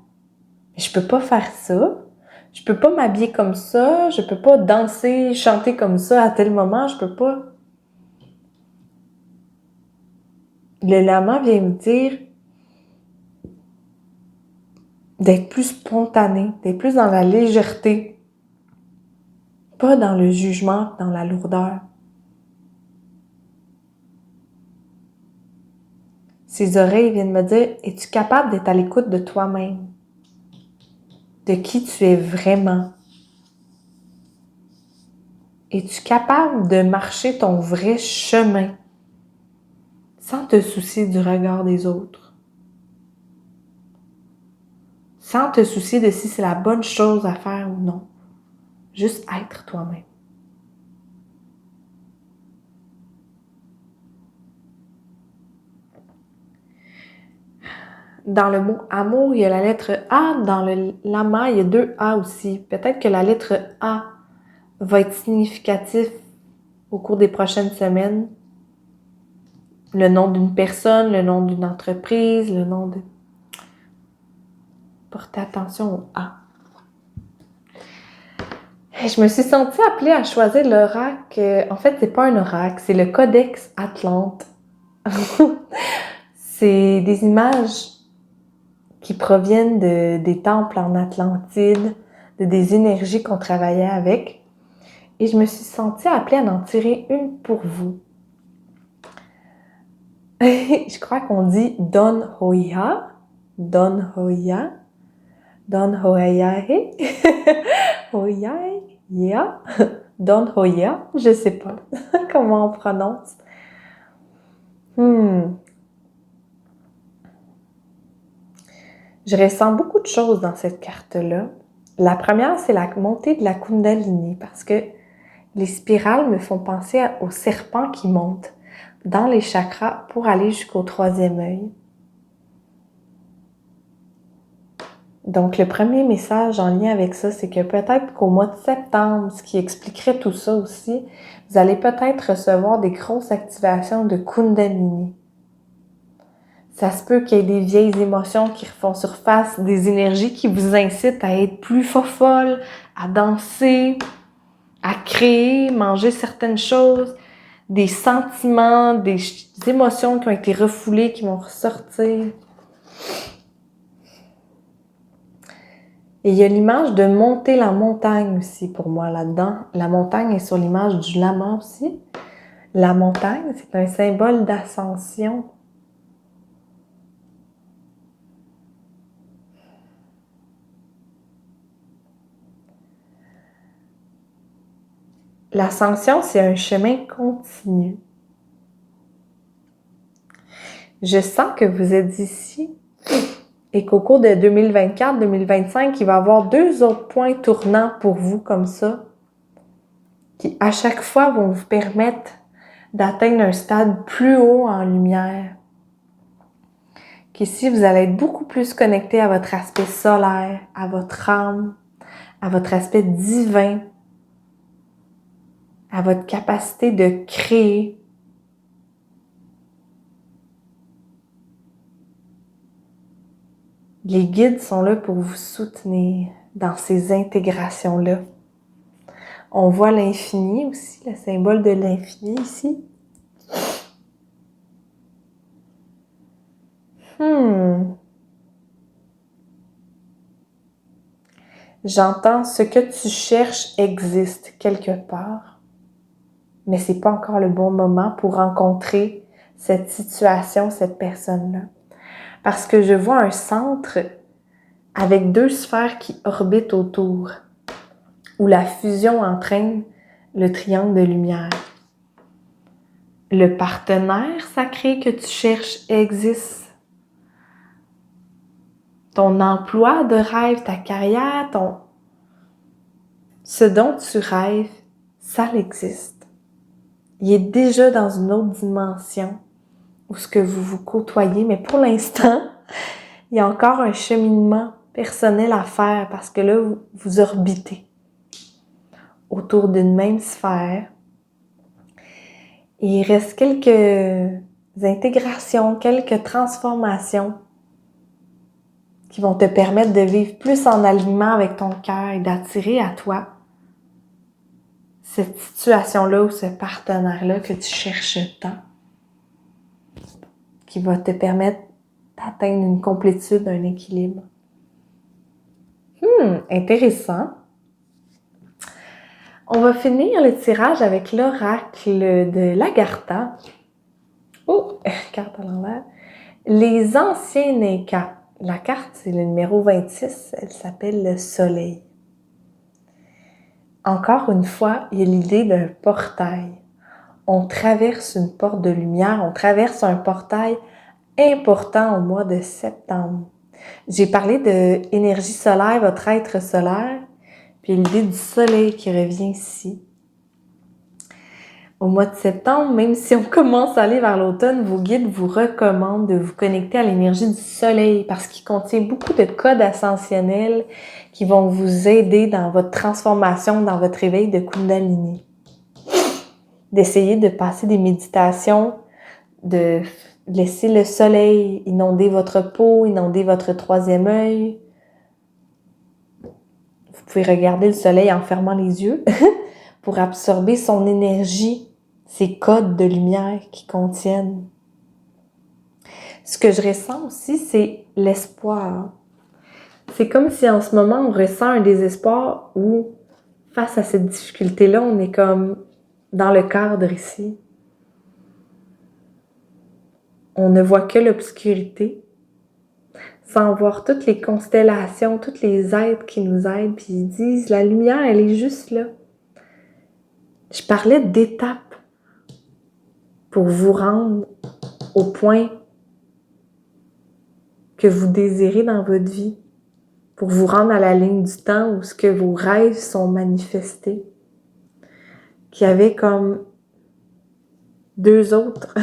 Mais je peux pas faire ça. Je peux pas m'habiller comme ça. Je peux pas danser, chanter comme ça à tel moment. Je peux pas. Le lama vient me dire d'être plus spontané, d'être plus dans la légèreté, pas dans le jugement, dans la lourdeur. Ses oreilles viennent me dire, es-tu capable d'être à l'écoute de toi-même? De qui tu es vraiment? Es-tu capable de marcher ton vrai chemin sans te soucier du regard des autres? Sans te soucier de si c'est la bonne chose à faire ou non. Juste être toi-même. Dans le mot amour, il y a la lettre A. Dans le lama, il y a 2 A aussi. Peut-être que la lettre A va être significatif au cours des prochaines semaines. Le nom d'une personne, le nom d'une entreprise, le nom de... Portez attention au A. Je me suis sentie appelée à choisir l'oracle. En fait, c'est pas un oracle, c'est le Codex Atlante. C'est des images qui proviennent des temples en Atlantide, des énergies qu'on travaillait avec. Et je me suis sentie appelée à en tirer une pour vous. Je crois qu'on dit Don Hoya, Don Hoya, Don Hoyahe, Hoya, Don Hoya, je sais pas comment on prononce. Je ressens beaucoup de choses dans cette carte-là. La première, c'est la montée de la Kundalini, parce que les spirales me font penser au serpent qui monte dans les chakras pour aller jusqu'au 3e œil. Donc, le premier message en lien avec ça, c'est que peut-être qu'au mois de septembre, ce qui expliquerait tout ça aussi, vous allez peut-être recevoir des grosses activations de Kundalini. Ça se peut qu'il y ait des vieilles émotions qui refont surface, des énergies qui vous incitent à être plus folle, à danser, à créer, manger certaines choses, des sentiments, des émotions qui ont été refoulées, qui vont ressortir. Et il y a l'image de monter la montagne aussi pour moi là-dedans. La montagne est sur l'image du lama aussi. La montagne, c'est un symbole d'ascension. L'ascension, c'est un chemin continu. Je sens que vous êtes ici et qu'au cours de 2024-2025, il va y avoir 2 autres points tournants pour vous comme ça, qui à chaque fois vont vous permettre d'atteindre un stade plus haut en lumière. Qu'ici, vous allez être beaucoup plus connecté à votre aspect solaire, à votre âme, à votre aspect divin, à votre capacité de créer. Les guides sont là pour vous soutenir dans ces intégrations-là. On voit l'infini aussi, le symbole de l'infini ici. J'entends ce que tu cherches existe quelque part, mais c'est pas encore le bon moment pour rencontrer cette situation, cette personne-là. Parce que je vois un centre avec 2 sphères qui orbitent autour, où la fusion entraîne le triangle de lumière. Le partenaire sacré que tu cherches existe. ton emploi de rêve, ta carrière, ce dont tu rêves, ça existe. Il est déjà dans une autre dimension où ce que vous vous côtoyez, mais pour l'instant, il y a encore un cheminement personnel à faire parce que là, vous orbitez autour d'une même sphère. Et il reste quelques intégrations, quelques transformations qui vont te permettre de vivre plus en alignement avec ton cœur et d'attirer à toi cette situation-là ou ce partenaire-là que tu cherches tant, qui va te permettre d'atteindre une complétude, un équilibre. Intéressant. On va finir le tirage avec l'oracle de l'Agartha. Oh, carte à l'envers. Les anciens Incas. La carte, c'est le numéro 26. Elle s'appelle le Soleil. Encore une fois, il y a l'idée d'un portail. On traverse une porte de lumière, on traverse un portail important au mois de septembre. J'ai parlé de énergie solaire, votre être solaire, puis l'idée du soleil qui revient ici. Au mois de septembre, même si on commence à aller vers l'automne, vos guides vous recommandent de vous connecter à l'énergie du soleil parce qu'il contient beaucoup de codes ascensionnels qui vont vous aider dans votre transformation, dans votre éveil de Kundalini. D'essayer de passer des méditations, de laisser le soleil inonder votre peau, inonder votre troisième œil. Vous pouvez regarder le soleil en fermant les yeux pour absorber son énergie, ces codes de lumière qui contiennent. Ce que je ressens aussi, c'est l'espoir. C'est comme si en ce moment, on ressent un désespoir où, face à cette difficulté-là, on est comme dans le cadre ici. On ne voit que l'obscurité, sans voir toutes les constellations, tous les êtres qui nous aident, puis ils disent, la lumière, elle est juste là. Je parlais d'étapes pour vous rendre au point que vous désirez dans votre vie, pour vous rendre à la ligne du temps où ce que vos rêves sont manifestés, qu'il y avait comme deux autres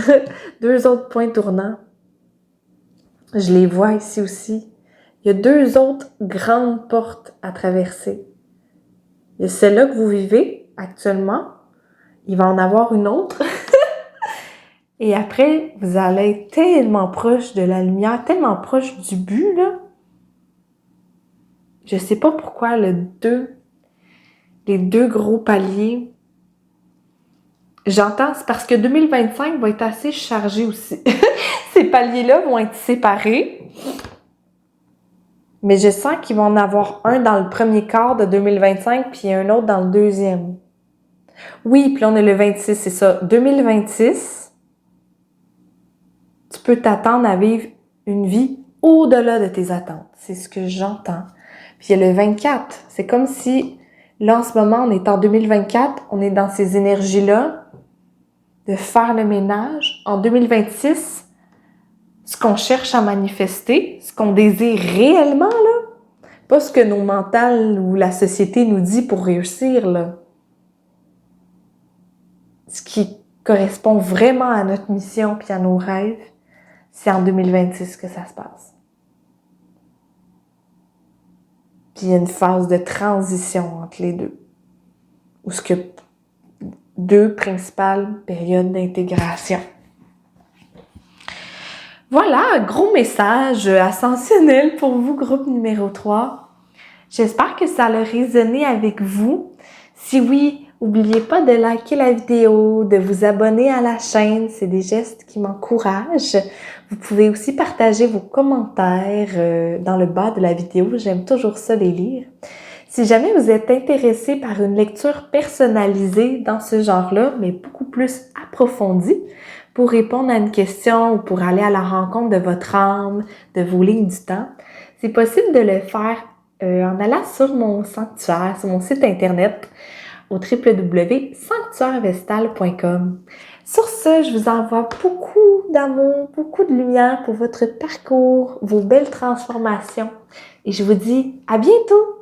points tournants. Je les vois ici aussi. Il y a deux autres grandes portes à traverser. Il y a celle-là que vous vivez actuellement. Il va en avoir une autre. Et après, vous allez être tellement proche de la lumière, tellement proche du but, là. Je sais pas pourquoi les deux gros paliers. J'entends, c'est parce que 2025 va être assez chargé aussi. Ces paliers-là vont être séparés. Mais je sens qu'il va en avoir un dans le premier quart de 2025, puis un autre dans le deuxième. Oui, puis là, on est le 26, c'est ça. 2026, tu peux t'attendre à vivre une vie au-delà de tes attentes. C'est ce que j'entends. Puis il y a le 24. C'est comme si, là, en ce moment, on est en 2024, on est dans ces énergies-là de faire le ménage. En 2026, ce qu'on cherche à manifester, ce qu'on désire réellement, là, pas ce que nos mentales ou la société nous dit pour réussir, là. Ce qui correspond vraiment à notre mission puis à nos rêves, c'est en 2026 que ça se passe. Puis il y a une phase de transition entre les deux. Où ce que deux principales périodes d'intégration. Voilà, gros message ascensionnel pour vous, groupe numéro 3. J'espère que ça a résonné avec vous. Si oui, n'oubliez pas de liker la vidéo, de vous abonner à la chaîne. C'est des gestes qui m'encouragent. Vous pouvez aussi partager vos commentaires dans le bas de la vidéo. J'aime toujours ça les lire. Si jamais vous êtes intéressé par une lecture personnalisée dans ce genre-là, mais beaucoup plus approfondie, pour répondre à une question ou pour aller à la rencontre de votre âme, de vos lignes du temps, c'est possible de le faire en allant sur mon sanctuaire, sur mon site internet. au www.sanctuairevestal.com. Sur ce, je vous envoie beaucoup d'amour, beaucoup de lumière pour votre parcours, vos belles transformations et je vous dis à bientôt!